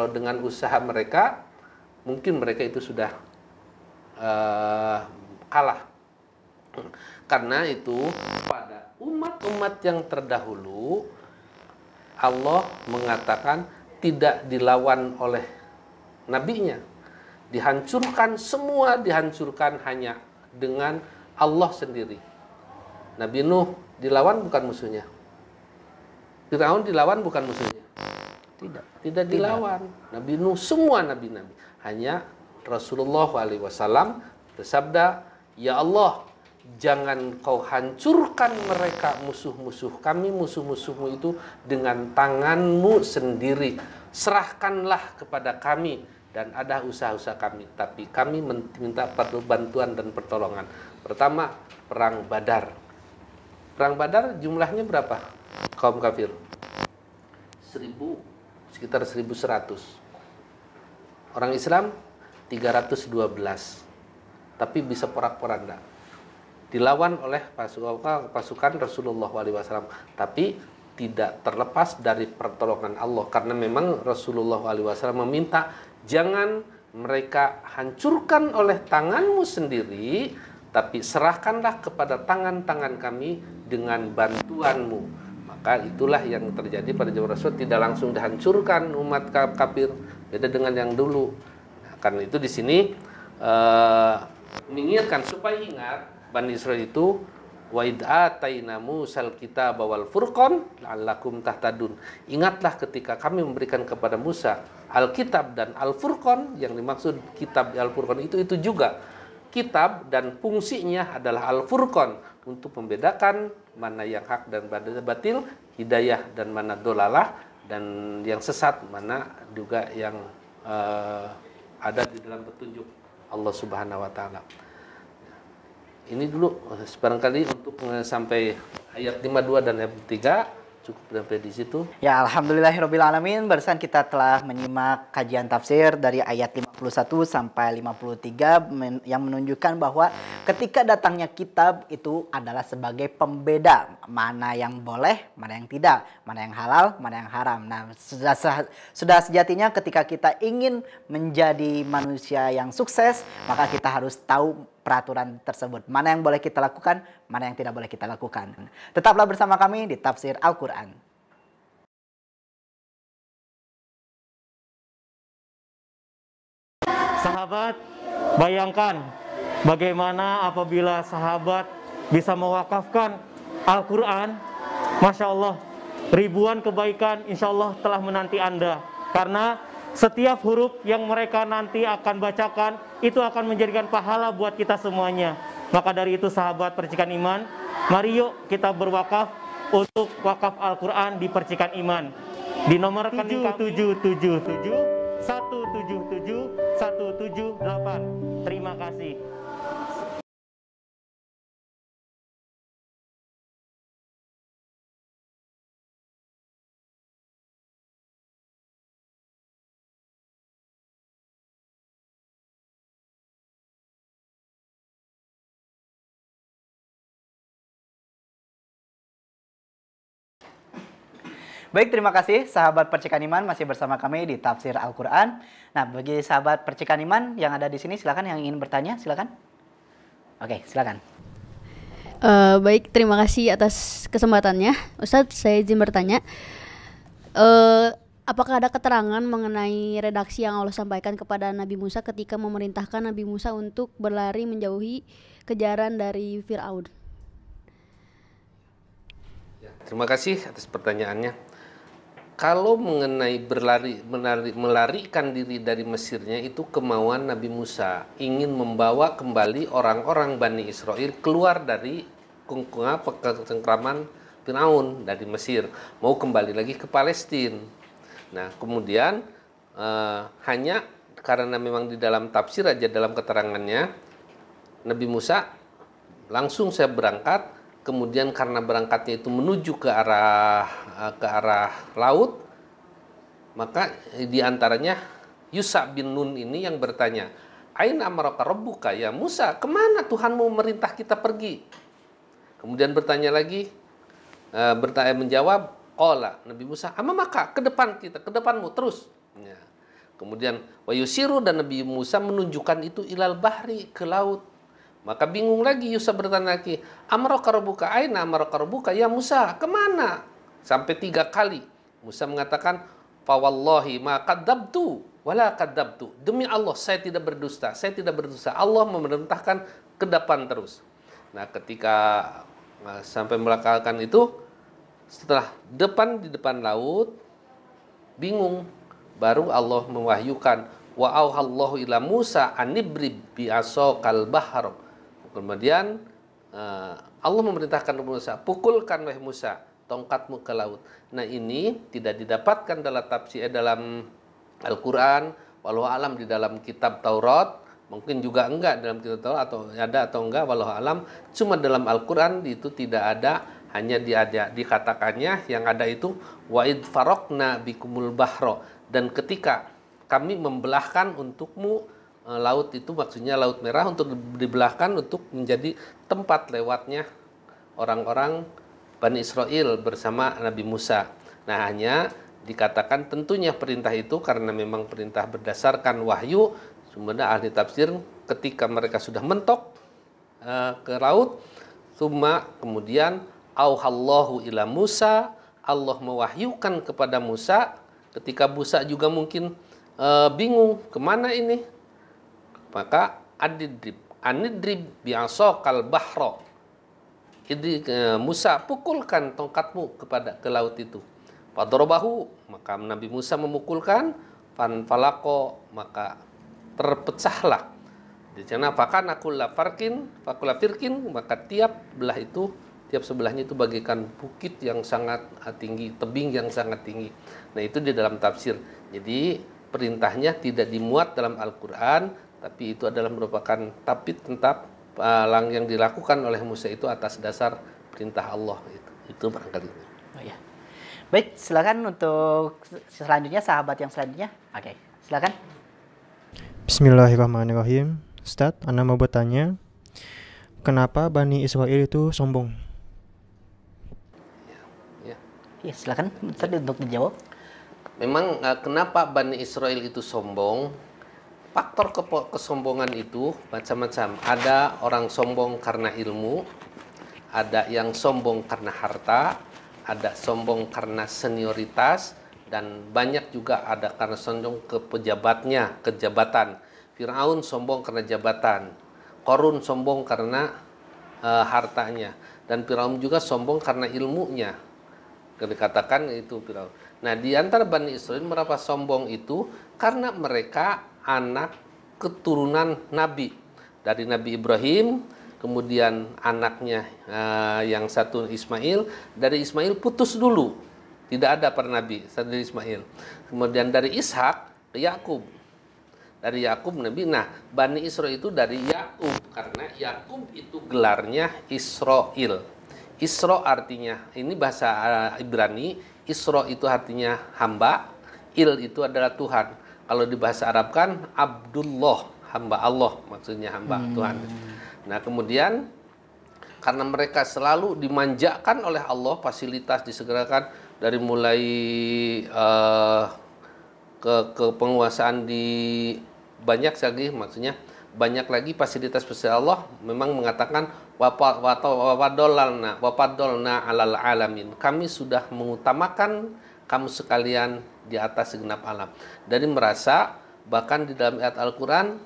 dengan usaha mereka, mungkin mereka itu sudah kalah. Karena itu pada umat-umat yang terdahulu, Allah mengatakan tidak dilawan oleh nabinya, dihancurkan, semua dihancurkan hanya dengan Allah sendiri. Nabi Nuh dilawan bukan musuhnya, Fir'aun dilawan bukan musuhnya, tidak dilawan. Nabi Nuh, semua nabi-nabi, hanya Rasulullah SAW bersabda, ya Allah, jangan kau hancurkan mereka, musuh-musuh kami, musuh-musuhmu itu dengan tanganmu sendiri. Serahkanlah kepada kami, dan ada usaha-usaha kami, tapi kami minta bantuan dan pertolongan. Pertama, perang Badar. Perang Badar jumlahnya berapa? Kaum kafir sekitar 1.100. Orang Islam 312. Tapi bisa porak-poranda. Dilawan oleh pasukan Rasulullah SAW, tapi tidak terlepas dari pertolongan Allah, karena memang Rasulullah SAW meminta, jangan mereka hancurkan oleh tanganmu sendiri, tapi serahkanlah kepada tangan-tangan kami dengan bantuanmu. Maka itulah yang terjadi pada zaman Rasul, tidak langsung dihancurkan umat kafir, beda dengan yang dulu. Nah, karena itu di sini mengingatkan supaya ingat Bani Israil itu wa id ataina Musal kitaba wal furqan la'allakum tahtadun. Ingatlah ketika kami memberikan kepada Musa Alkitab dan Al-Furqan. Yang dimaksud kitab Al-Furqan itu juga kitab, dan fungsinya adalah Al-Furqan untuk membedakan mana yang hak dan batil, hidayah dan mana dolalah, dan yang sesat mana juga yang ada di dalam petunjuk Allah Subhanahu wa taala. Ini dulu barangkali untuk sampai ayat 52 dan ayat 3 cukup sampai di situ. Ya, alhamdulillahirabbil alamin. Barusan kita telah menyimak kajian tafsir dari ayat 51 sampai 53 yang menunjukkan bahwa ketika datangnya kitab itu adalah sebagai pembeda mana yang boleh, mana yang tidak, mana yang halal, mana yang haram. Nah, sudah sejatinya ketika kita ingin menjadi manusia yang sukses, maka kita harus tahu peraturan tersebut. Mana yang boleh kita lakukan, mana yang tidak boleh kita lakukan. Tetaplah bersama kami di Tafsir Al-Quran. Sahabat, bayangkan bagaimana apabila sahabat bisa mewakafkan Al-Quran. Masya Allah, ribuan kebaikan insya Allah telah menanti Anda. Karena setiap huruf yang mereka nanti akan bacakan itu akan menjadikan pahala buat kita semuanya. Maka dari itu sahabat Percikan Iman, mari yuk kita berwakaf untuk wakaf Al-Quran di Percikan Iman. Di nomor rekening 777 177 178. Terima kasih. Baik, terima kasih sahabat Percikan Iman masih bersama kami di Tafsir Al-Quran. Nah, bagi sahabat Percikan Iman yang ada di sini, silakan yang ingin bertanya, silakan. Oke, silakan. Baik, terima kasih atas kesempatannya. Ustadz, saya izin bertanya. Apakah ada keterangan mengenai redaksi yang Allah sampaikan kepada Nabi Musa ketika memerintahkan Nabi Musa untuk berlari menjauhi kejaran dari Fir'aun? Terima kasih atas pertanyaannya. Kalau mengenai melarikan diri dari Mesirnya, itu kemauan Nabi Musa, ingin membawa kembali orang-orang Bani Israel keluar dari cengkraman Firaun dari Mesir, mau kembali lagi ke Palestina. Nah, kemudian hanya karena memang di dalam tafsir aja, dalam keterangannya Nabi Musa langsung saya berangkat. Kemudian karena berangkatnya itu menuju ke arah laut, maka diantaranya Yusha bin Nun ini yang bertanya, Aina amaraka rabbuka ya Musa, kemana Tuhanmu memerintah kita pergi? Kemudian bertanya lagi, menjawab, Qala Nabi Musa, amamaka, ke depan kita, ke depanmu terus. Ya. Kemudian wa yusiru, dan Nabi Musa menunjukkan itu ilal bahri, ke laut. Maka bingung lagi Yusha bertanya lagi, amaraka rabbuka, aina amaraka rabbuka ya Musa, kemana? Sampai 3 kali Musa mengatakan, fawallahi ma kadzabtu wala kadzabtu, demi Allah saya tidak berdusta, saya tidak berdusta. Allah memerintahkan ke depan terus. Nah, ketika sampai melakukan itu, setelah di depan laut, bingung, baru Allah mewahyukan, wa auhallahu ila Musa anibri bi asaqal bahr. Kemudian Allah memerintahkan Musa, pukulkan wahai Musa tongkatmu ke laut. Nah, ini tidak didapatkan dalam tafsir dalam Al-Quran, walau alam di dalam kitab Taurat, mungkin juga enggak dalam kitab Taurat, atau ada atau enggak, walau alam. Cuma dalam Al-Quran itu tidak ada, hanya dikatakannya yang ada itu wa'id farokna bikumul bahro, dan ketika kami membelahkan untukmu laut, itu maksudnya Laut Merah, untuk dibelahkan untuk menjadi tempat lewatnya orang-orang Bani Israel bersama Nabi Musa. Nah, hanya dikatakan tentunya perintah itu karena memang perintah berdasarkan wahyu. Sebenarnya ahli tafsir ketika mereka sudah mentok ke laut, kemudian auhallahu ila Musa, Allah mewahyukan kepada Musa, ketika Musa juga mungkin bingung kemana ini, maka adidrib, anidrib bi'asaqal bahra. Jadi Musa, pukulkan tongkatmu ke laut itu. Fadrobahu, maka Nabi Musa memukulkan, fanfalaqo, maka terpecahlah. Di sana fakana kulla firkin, maka tiap sebelahnya itu bagaikan bukit yang sangat tinggi, tebing yang sangat tinggi. Nah, itu di dalam tafsir. Jadi perintahnya tidak dimuat dalam Al-Qur'an, tapi itu adalah merupakan tabit tentang yang dilakukan oleh Musa itu atas dasar perintah Allah. Itu barangkali. Oh, ya. Baik, silakan untuk selanjutnya sahabat yang selanjutnya. Oke, silakan. Bismillahirrahmanirrahim. Ustaz, Ana mau bertanya, kenapa Bani Israel itu sombong? Ya, silakan Ustaz untuk dijawab. Memang kenapa Bani Israel itu sombong? Faktor kesombongan itu macam-macam. Ada orang sombong karena ilmu, ada yang sombong karena harta, ada sombong karena senioritas, dan banyak juga ada karena sombong ke pejabatnya, kejabatan. Fir'aun sombong karena jabatan, Qarun sombong karena hartanya, dan Fir'aun juga sombong karena ilmunya. Dikatakan itu Fir'aun. Nah, di antara Bani Israel merasa sombong itu karena mereka anak keturunan Nabi. Dari Nabi Ibrahim, kemudian anaknya yang satu Ismail, dari Ismail putus dulu, tidak ada para nabi dari Ismail. Kemudian dari Ishak ke Yakub, dari Yakub Nabi. Nah, Bani Israel itu dari Yakub, karena Yakub itu gelarnya Israel. Isra artinya, ini bahasa Ibrani, Isra itu artinya hamba, Il itu adalah Tuhan. Kalau di bahasa Arab kan Abdullah, hamba Allah, maksudnya hamba Tuhan. Nah, kemudian karena mereka selalu dimanjakan oleh Allah, fasilitas disegerakan dari mulai ke penguasaan di banyak lagi, maksudnya banyak lagi fasilitas Allah memang mengatakan wapadolna alal alamin. Kami sudah mengutamakan kamu sekalian di atas segenap alam. Dari merasa bahkan di dalam ayat Al-Quran,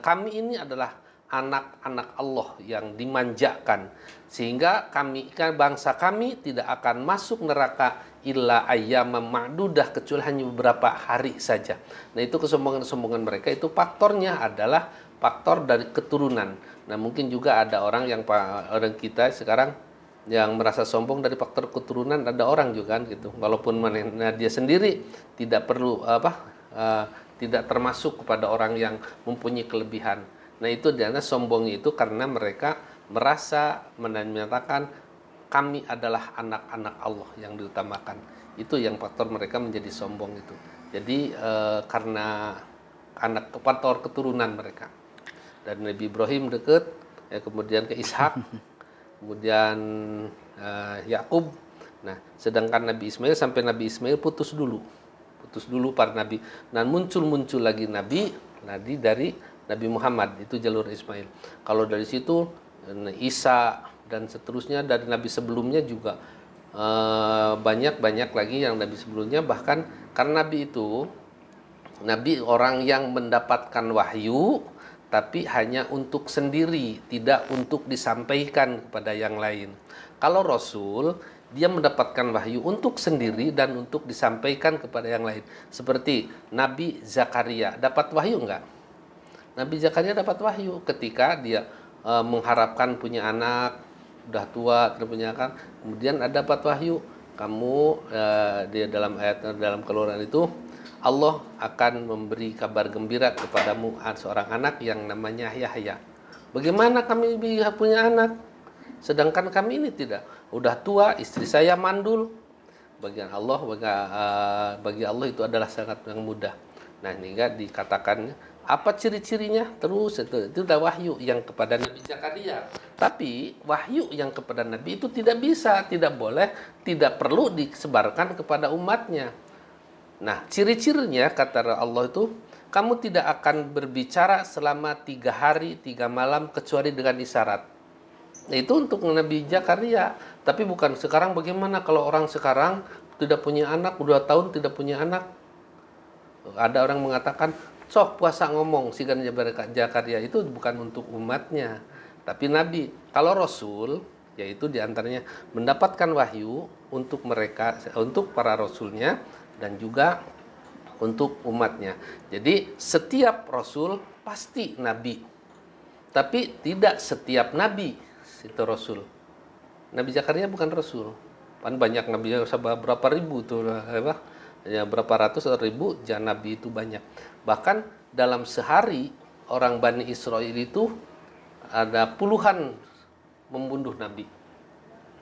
kami ini adalah anak-anak Allah yang dimanjakan, sehingga kami, bangsa kami tidak akan masuk neraka illa ayyamam ma'dudah, kecuali hanya beberapa hari saja. Nah, itu kesombongan mereka, itu faktornya adalah faktor dari keturunan. Nah, mungkin juga ada orang kita sekarang yang merasa sombong dari faktor keturunan, ada orang juga kan gitu. Walaupun dia sendiri tidak perlu tidak termasuk kepada orang yang mempunyai kelebihan. Nah, itu diantara sombongnya itu karena mereka merasa menyatakan kami adalah anak-anak Allah yang diutamakan. Itu yang faktor mereka menjadi sombong itu. Jadi karena faktor keturunan mereka. Dari Nabi Ibrahim dekat, kemudian ke Ishak, kemudian Yakub. Nah, sedangkan Nabi Ismail, sampai Nabi Ismail putus dulu para nabi. Dan muncul lagi nabi dari Nabi Muhammad, itu jalur Ismail. Kalau dari situ Isa dan seterusnya dari nabi sebelumnya juga banyak lagi yang nabi sebelumnya. Bahkan karena nabi itu nabi orang yang mendapatkan wahyu tapi hanya untuk sendiri, tidak untuk disampaikan kepada yang lain. Kalau Rasul, dia mendapatkan wahyu untuk sendiri dan untuk disampaikan kepada yang lain. Seperti Nabi Zakaria, dapat wahyu enggak? Nabi Zakaria dapat wahyu ketika dia mengharapkan punya anak, udah tua, tidak punya anak, kemudian ada dapat wahyu. Kamu dia dalam ayat dalam Keluaran itu, Allah akan memberi kabar gembira kepadamu seorang anak yang namanya Yahya. Bagaimana kami punya anak? Sedangkan kami ini tidak. Udah tua, istri saya mandul. Bagi Allah itu adalah sangat yang mudah. Nah, hingga dikatakan apa ciri-cirinya? Terus itu adalah wahyu yang kepada Nabi Zakaria. Tapi wahyu yang kepada Nabi itu tidak bisa, tidak boleh, tidak perlu disebarkan kepada umatnya. Nah, ciri-cirinya kata Allah itu, kamu tidak akan berbicara selama 3 hari 3 malam kecuali dengan isyarat. Nah, itu untuk Nabi Zakaria. Tapi bukan sekarang. Bagaimana kalau orang sekarang tidak punya anak, 2 tahun tidak punya anak? Ada orang mengatakan Sok puasa ngomong sigan Jakaria itu bukan untuk umatnya, tapi Nabi. Kalau Rasul, yaitu diantaranya mendapatkan wahyu untuk mereka, untuk para Rasulnya dan juga untuk umatnya. Jadi setiap Rasul pasti Nabi, tapi tidak setiap Nabi itu Rasul. Nabi Zakaria bukan Rasul. Kan banyak Nabi, berapa ribu tuh, ya, berapa ratus ribu Nabi itu banyak. Bahkan dalam sehari orang Bani Israel itu ada puluhan membunuh Nabi.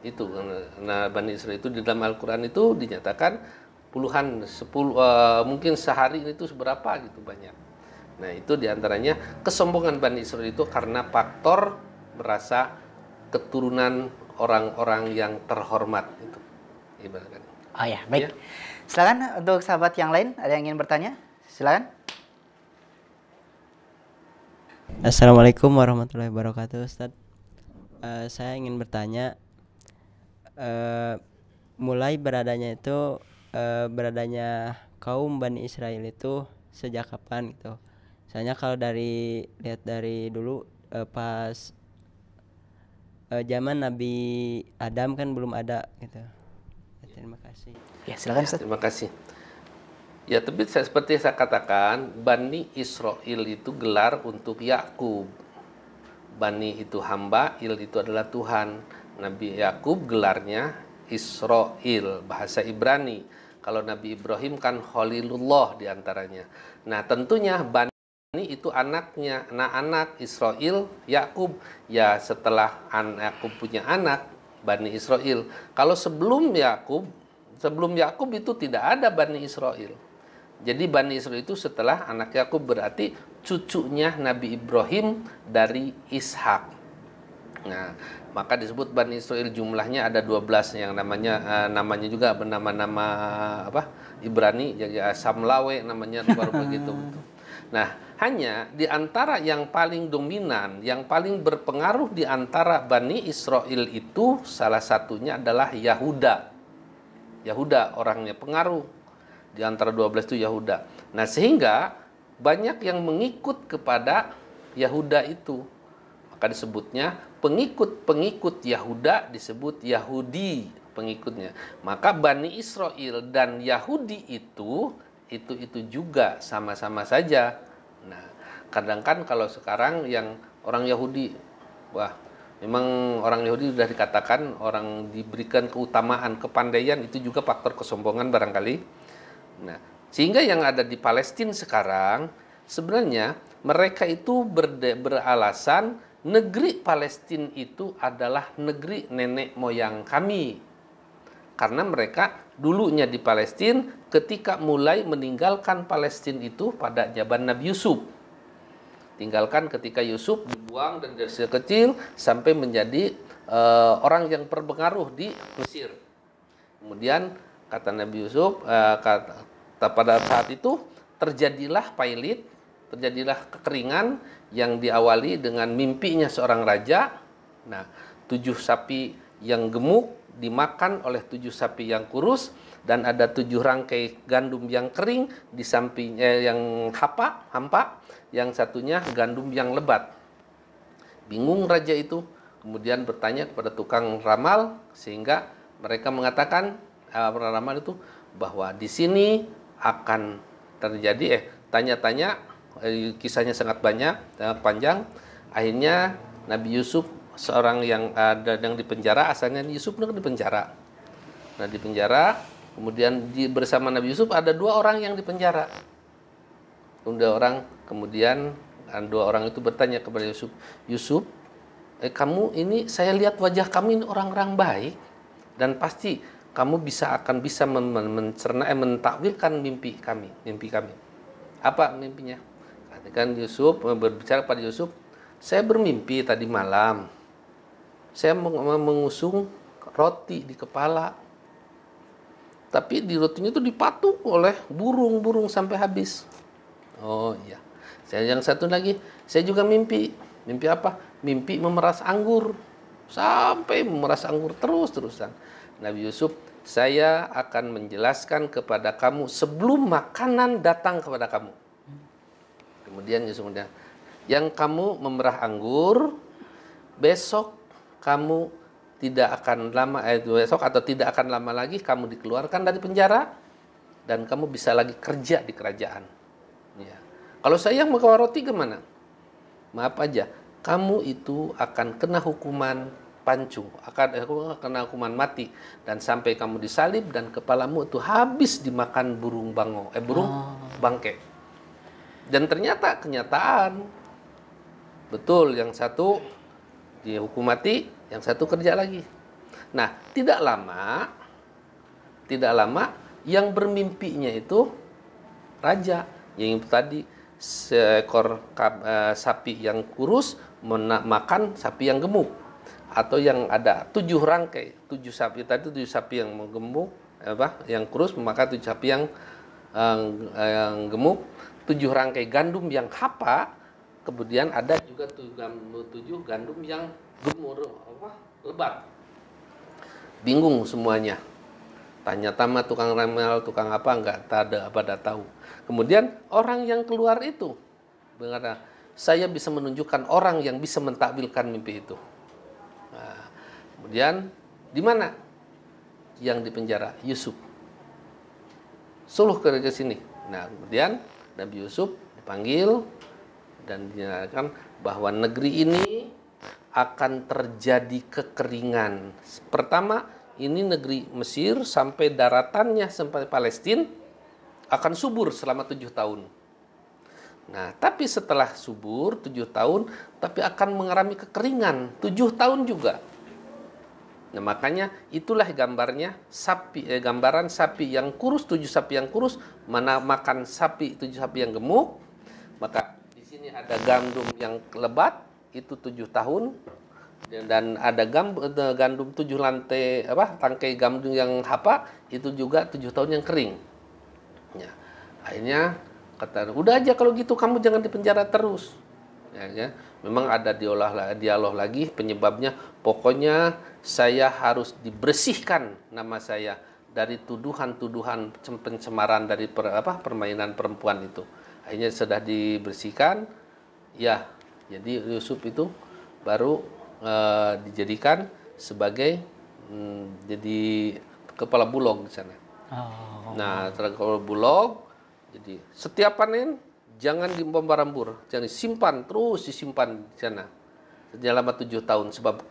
Itu nah Bani Israel itu di dalam Al-Quran itu dinyatakan puluhan, mungkin sehari itu seberapa gitu banyak. Nah itu diantaranya kesombongan Bani Israel itu karena faktor merasa keturunan orang-orang yang terhormat itu. Ibaratkan. Oh ya, baik. Ya. Silakan untuk sahabat yang lain, ada yang ingin bertanya? Silakan. Assalamualaikum warahmatullahi wabarakatuh, Ustadz. Saya ingin bertanya, mulai beradanya kaum Bani Israel itu sejak kapan gitu? Soalnya kalau lihat dari dulu pas zaman Nabi Adam kan belum ada gitu. Terima kasih. Ya, silakan Ustaz. Terima kasih. Ya, tapi seperti saya katakan, Bani Israel itu gelar untuk Yakub. Bani itu hamba, Il itu adalah Tuhan. Nabi Yakub gelarnya Israel, bahasa Ibrani. Kalau Nabi Ibrahim kan Khalilullah diantaranya. Nah, tentunya Bani itu anaknya, anak Israel, Yakub. Ya, setelah Yakub punya anak, Bani Israel. Kalau sebelum Yakub itu tidak ada Bani Israel. Jadi Bani Israel itu setelah anak Yakub, berarti cucunya Nabi Ibrahim dari Ishak. Nah, maka disebut Bani Israel, jumlahnya ada 12 yang namanya juga bernama-nama Ibrani, jadi Samlawe namanya baru begitu. Nah, hanya di antara yang paling dominan, yang paling berpengaruh di antara Bani Israel itu salah satunya adalah Yahuda. Yahuda orangnya pengaruh. Di antara 12 itu Yahuda. Nah, sehingga banyak yang mengikut kepada Yahuda itu. Maka disebutnya pengikut-pengikut Yahuda disebut Yahudi pengikutnya. Maka Bani Israel dan Yahudi itu juga sama-sama saja. Nah, kadang kan kalau sekarang yang orang Yahudi, wah, memang orang Yahudi sudah dikatakan orang diberikan keutamaan, kepandaian, itu juga faktor kesombongan barangkali. Nah, sehingga yang ada di Palestina sekarang sebenarnya mereka itu beralasan negeri Palestina itu adalah negeri nenek moyang kami. Karena mereka dulunya di Palestina ketika mulai meninggalkan Palestina itu pada zaman Nabi Yusuf. Tinggalkan ketika Yusuf dibuang dan dari kecil sampai menjadi orang yang berpengaruh di Mesir. Kemudian kata Nabi Yusuf, pada saat itu terjadilah pailit, terjadilah kekeringan yang diawali dengan mimpinya seorang raja. Nah, 7 sapi yang gemuk dimakan oleh 7 sapi yang kurus, dan ada 7 rangkai gandum yang kering di sampingnya yang hampa, yang satunya gandum yang lebat. Bingung raja itu, kemudian bertanya kepada tukang ramal, sehingga mereka mengatakan ramal itu bahwa di sini akan terjadi tanya-tanya, kisahnya sangat banyak, panjang. Akhirnya Nabi Yusuf, seorang yang ada yang di penjara, asalnya Yusuf di penjara. Nah, di penjara, kemudian bersama Nabi Yusuf ada 2 orang yang di penjara. Kemudian 2 orang itu bertanya kepada Yusuf, Yusuf, kamu ini, saya lihat wajah kamu ini orang-orang baik, dan pasti kamu akan bisa mentakwilkan mimpi kami. Apa mimpinya? Kan Yusuf berbicara pada Yusuf, saya bermimpi tadi malam, saya mengusung roti di kepala, tapi di rotinya itu dipatuk oleh burung sampai habis. Oh iya. Yang satu lagi, saya juga mimpi apa? Mimpi memeras anggur, sampai memeras anggur terus-terusan. Nabi Yusuf, saya akan menjelaskan kepada kamu sebelum makanan datang kepada kamu. Kemudian Yusuf kemudian, yang kamu memerah anggur, besok kamu tidak akan lama besok atau tidak akan lama lagi kamu dikeluarkan dari penjara dan kamu bisa lagi kerja di kerajaan. Ya. Kalau saya yang makan roti gimana? Maaf aja, kamu itu akan kena hukuman pancu, akan kena hukuman mati dan sampai kamu disalib dan kepalamu itu habis dimakan burung bangke. Dan ternyata kenyataan betul, yang satu dihukum mati, yang satu kerja lagi. Nah, tidak lama yang bermimpinya itu raja, yang tadi seekor sapi yang kurus makan sapi yang gemuk, atau yang ada 7 rangkai, 7 sapi tadi, 7 sapi yang gemuk, yang kurus memakan 7 sapi yang gemuk, 7 rangkai gandum yang hapa. Kemudian ada juga 7 gandum yang lebat. Bingung semuanya. Tanya-tama tukang remel, tukang apa, enggak ada pada tahu. Kemudian orang yang keluar itu berkata, saya bisa menunjukkan orang yang bisa mentakwilkan mimpi itu. Nah, kemudian di mana yang dipenjara? Yusuf. Suruh ke sini. Nah, kemudian Nabi Yusuf dipanggil dan dinyatakan bahwa negeri ini akan terjadi kekeringan. Pertama, ini negeri Mesir sampai daratannya sampai Palestina akan subur selama 7 tahun. Nah, tapi setelah subur 7 tahun, tapi akan mengalami kekeringan 7 tahun juga. Nah, makanya itulah gambarnya gambaran sapi yang kurus, 7 sapi yang kurus makan 7 sapi yang gemuk. Maka ini ada gandum yang lebat itu 7 tahun dan ada gandum 7 tangkai gandum yang hapa itu juga 7 tahun yang kering. Ya. Akhirnya kata, udah aja kalau gitu kamu jangan dipenjara terus. Ya. Memang ada dialog lagi penyebabnya, pokoknya saya harus dibersihkan nama saya dari tuduhan-tuduhan pencemaran dari permainan perempuan itu. Akhirnya sudah dibersihkan, ya. Jadi Yusuf itu baru dijadikan sebagai jadi kepala bulog di sana. Nah, setelah kepala bulog, jadi setiap panen jangan dibombar-ambur, jangan disimpan, terus disimpan di sana selama 7 tahun. Sebab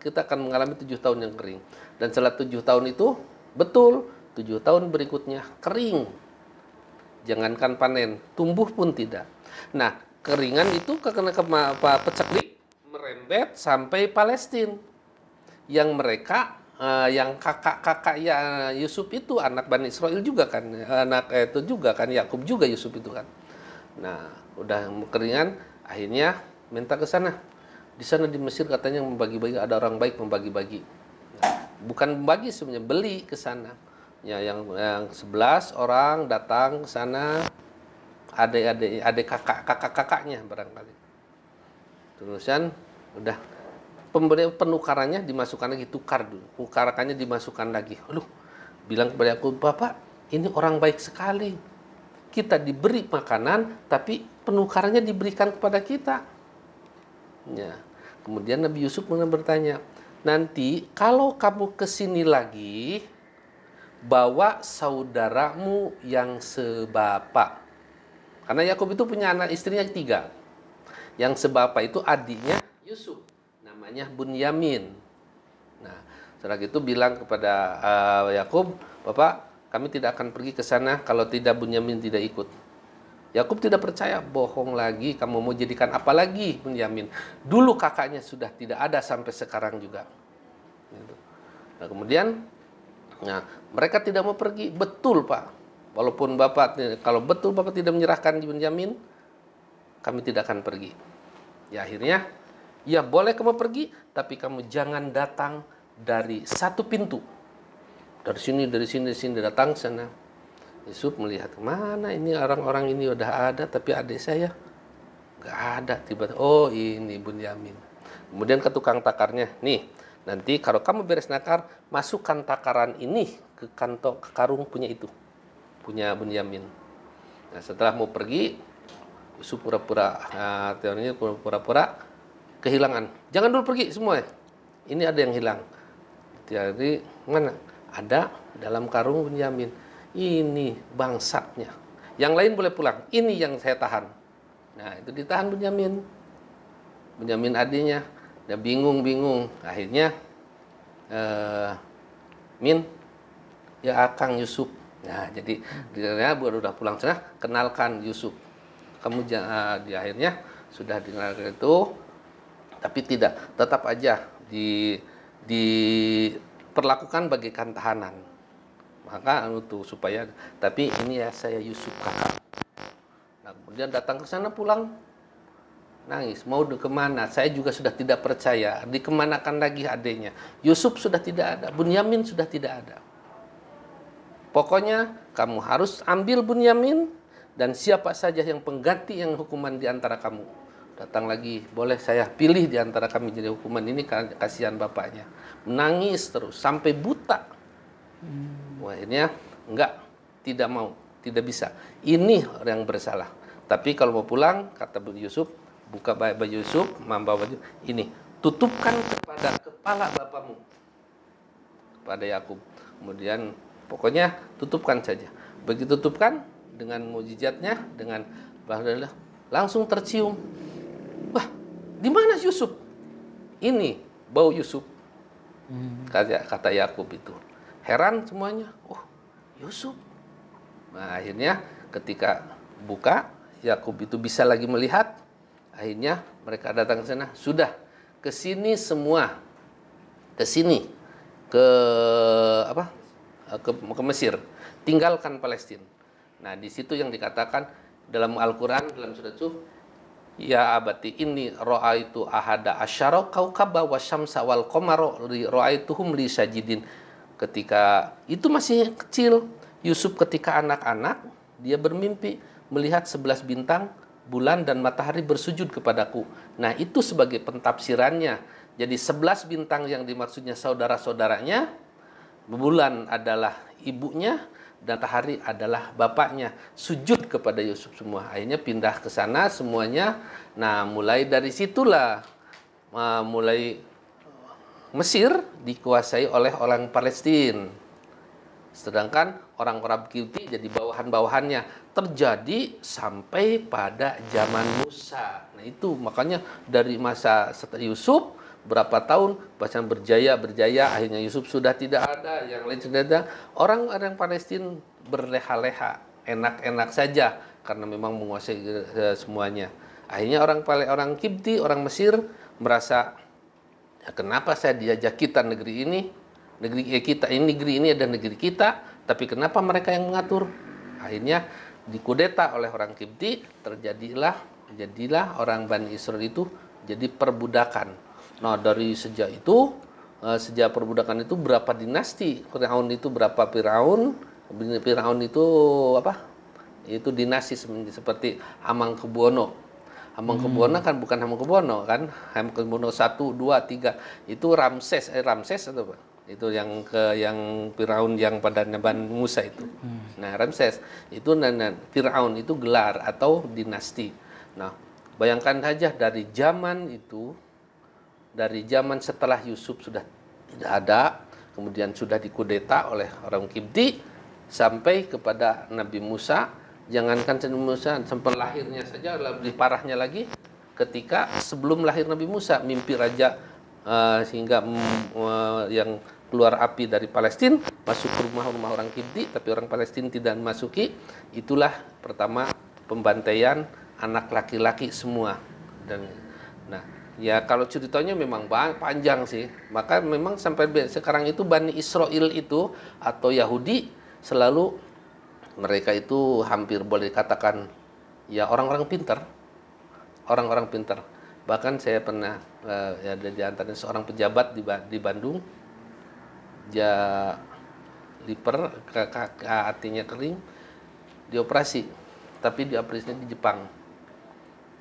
kita akan mengalami 7 tahun yang kering. Dan setelah 7 tahun itu, betul 7 tahun berikutnya kering. Jangankan panen, tumbuh pun tidak. Nah, keringan itu karena peceklik merembet sampai Palestina. Yang mereka, yang kakak-kakak ya Yusuf itu anak Bani Israel juga kan, anak itu juga kan, Yakub juga Yusuf itu kan. Nah, udah keringan, akhirnya minta ke sana. Di sana di Mesir katanya membagi-bagi, ada orang baik membagi-bagi. Nah, bukan membagi sebenarnya, beli ke sana. Ya, yang 11 orang datang ke sana, adik kakaknya barangkali. Terusan udah penukarannya dimasukkan lagi, tukarannya dimasukkan lagi. Aduh, bilang kepada aku, Bapak, ini orang baik sekali. Kita diberi makanan, tapi penukarannya diberikan kepada kita. Ya. Kemudian Nabi Yusuf bertanya, nanti kalau kamu kesini lagi, bawa saudaramu yang sebapak. Karena Yakub itu punya anak istrinya 3. Yang sebapak itu adiknya Yusuf, namanya Bunyamin. Nah, setelah itu bilang kepada Yakub, Bapak, kami tidak akan pergi ke sana kalau tidak Bunyamin tidak ikut. Yakub tidak percaya, bohong lagi, kamu mau jadikan apa lagi Bunyamin? Dulu kakaknya sudah tidak ada sampai sekarang juga. Nah, kemudian mereka tidak mau pergi. Betul, Pak. Walaupun kalau betul Bapak tidak menyerahkan Bunyamin, kami tidak akan pergi. Ya, akhirnya, ya boleh kamu pergi, tapi kamu jangan datang dari satu pintu. Dari sini datang sana. Yusuf melihat, mana ini orang-orang ini udah ada, tapi adik saya nggak ada. Tiba-tiba, oh ini Bunyamin. Kemudian ke tukang takarnya, nih, nanti kalau kamu beres nakar, masukkan takaran ini ke karung punya Bunyamin. Nah, setelah mau pergi, Yusuf pura-pura, teorinya pura-pura kehilangan. Jangan dulu pergi semua. Ini ada yang hilang. Jadi mana? Ada dalam karung Bunyamin. Ini bangsatnya. Yang lain boleh pulang. Ini yang saya tahan. Nah, itu ditahan Bunyamin. Bunyamin adiknya. Dia bingung-bingung. Akhirnya, Min, ya Akang Yusuf. Nah, jadi dia baru udah pulang sana, kenalkan Yusuf. Kamu di akhirnya sudah dikenalkan itu, tapi tidak, tetap aja diperlakukan bagaikan tahanan. Maka untuk supaya, tapi ini ya saya Yusuf kakak. Nah, kemudian datang ke sana pulang, nangis, mau kemana? Saya juga sudah tidak percaya. Dikemanakan lagi adiknya? Yusuf sudah tidak ada, Bunyamin sudah tidak ada. Pokoknya kamu harus ambil Bunyamin dan siapa saja yang pengganti yang hukuman di antara kamu. Datang lagi, boleh saya pilih di antara kami jadi hukuman ini, kasihan bapaknya. Menangis terus sampai buta. Wah, akhirnya enggak, tidak mau, tidak bisa. Ini yang bersalah. Tapi kalau mau pulang, kata Yusuf, buka baju Yusuf, membawa baju ini, tutupkan kepada kepala bapakmu, kepada Yakub. Kemudian pokoknya tutupkan saja. Begitu tutupkan dengan mukjizatnya, dengan langsung tercium. Wah, di mana Yusuf? Ini bau Yusuf. Kata Yakub itu. Heran semuanya. Oh, Yusuf. Nah, akhirnya ketika buka, Yakub itu bisa lagi melihat. Akhirnya mereka datang ke sana. Sudah, ke sini semua. Ke sini. Ke Mesir, tinggalkan Palestina. Nah, di situ yang dikatakan dalam Al-Qur'an dalam surat Yusuf, ya abati inni ra'aitu ahada asyara kaukaba wasyamsa wal qamara ra'aituhum li sajidin. Ketika itu masih kecil, Yusuf ketika anak-anak, dia bermimpi melihat 11 bintang, bulan dan matahari bersujud kepadaku. Nah, itu sebagai pentafsirannya. Jadi 11 bintang yang dimaksudnya saudara-saudaranya, bulan adalah ibunya, dan matahari adalah bapaknya. Sujud kepada Yusuf semua. Akhirnya pindah ke sana semuanya. Nah, mulai dari situlah mulai Mesir dikuasai oleh orang Palestina. Sedangkan orang Arab Kipti jadi bawahan-bawahannya. Terjadi sampai pada zaman Musa. Nah, itu makanya dari masa setelah Yusuf berapa tahun bacaan berjaya akhirnya Yusuf sudah tidak ada, yang lain sudah ada. Orang Palestina berleha-leha, enak-enak saja karena memang menguasai semuanya. Akhirnya orang Kipti, orang Mesir merasa, ya, kenapa saya diajak kita negeri ini adalah negeri kita, tapi kenapa mereka yang mengatur? Akhirnya dikudeta oleh orang Kipti, jadilah orang Bani Israel itu jadi perbudakan. Nah, dari sejak perbudakan itu berapa dinasti? Firaun itu berapa Firaun? Firaun itu apa? Itu dinasti seperti Hamengkubuwono. Hamengkubuwono kan bukan Hamengkubuwono kan? Hamengkubuwono 1, 2, 3. Itu Ramses atau apa? Itu yang Firaun yang pada Nabi Musa itu. Nah, Ramses itu Firaun itu gelar atau dinasti. Nah, bayangkan saja dari zaman setelah Yusuf sudah tidak ada, kemudian sudah dikudeta oleh orang Kipti sampai kepada Nabi Musa. Jangankan Nabi Musa, sampai lahirnya saja lebih parahnya lagi ketika sebelum lahir Nabi Musa, mimpi raja sehingga yang keluar api dari Palestina masuk ke rumah-rumah orang Kipti, tapi orang Palestina tidak memasuki. Itulah pertama pembantaian anak laki-laki semua. Dan nah, ya kalau ceritanya memang panjang sih. Maka memang sampai sekarang itu Bani Israel itu atau Yahudi selalu mereka itu hampir boleh dikatakan ya orang-orang pintar. Orang-orang pintar. Bahkan saya pernah ada di antara seorang pejabat di Bandung, dia liver hatinya kering, dioperasi. Tapi dioperasinya di Jepang.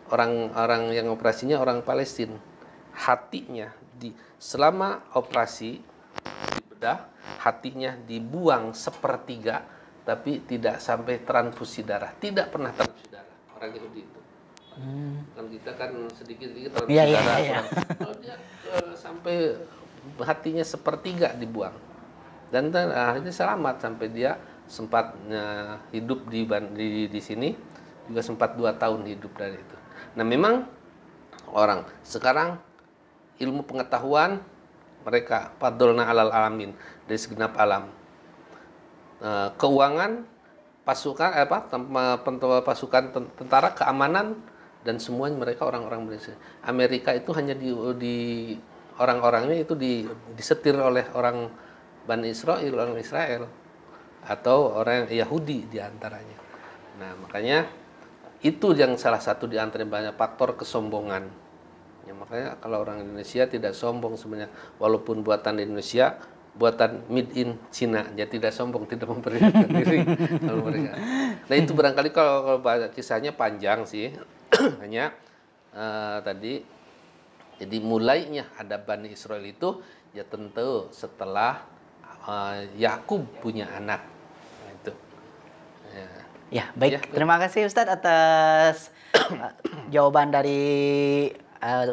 Orang yang operasinya orang Palestina. Hatinya selama operasi dibedah, hatinya dibuang sepertiga, tapi tidak sampai transfusi darah. Tidak pernah transfusi darah orang Yahudi itu. Kan kita kan sedikit-sedikit kalau Iya, iya, bicara, iya. kalau dia sampai hatinya sepertiga dibuang. Dan akhirnya selamat sampai dia sempat hidup di sini juga sempat 2 tahun hidup dari itu. Nah, memang orang sekarang ilmu pengetahuan mereka fadolna alal alamin dari segenap alam. Keuangan, pasukan pasukan tentara keamanan dan semuanya mereka orang-orang Indonesia. Amerika itu hanya di orang-orangnya itu disetir oleh orang Bani Israel, orang Israel atau orang Yahudi diantaranya. Nah, makanya itu yang salah satu di antara banyak faktor kesombongan. Ya, makanya kalau orang Indonesia tidak sombong sebenarnya, walaupun buatan Indonesia, buatan made in Cina, dia tidak sombong, tidak memperlihatkan diri kalau mereka. Nah, itu barangkali kalau kisahnya panjang sih, hanya tadi jadi mulainya ada Bani Israel itu ya tentu setelah Yakub punya anak. Nah, itu. Ya, baik. Ya, Terima kasih Ustadz atas jawaban dari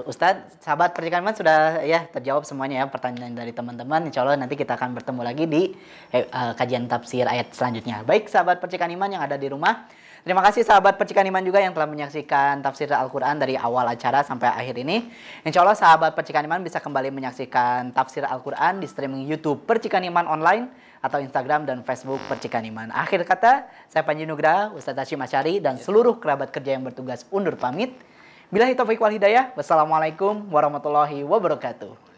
Ustadz. Sahabat Percikan Iman sudah ya terjawab semuanya ya pertanyaan dari teman-teman. Insya Allah nanti kita akan bertemu lagi di kajian tafsir ayat selanjutnya. Baik, sahabat Percikan Iman yang ada di rumah. Terima kasih sahabat Percikan Iman juga yang telah menyaksikan tafsir Al-Quran dari awal acara sampai akhir ini. Insya Allah sahabat Percikan Iman bisa kembali menyaksikan tafsir Al-Quran di streaming YouTube Percikan Iman Online atau Instagram dan Facebook Percikan Iman. Akhir kata, saya Panji Nugraha, Ustadz Hasyim Asy'ari dan seluruh kerabat kerja yang bertugas undur pamit. Billahi taufiq wal hidayah. Wassalamualaikum warahmatullahi wabarakatuh.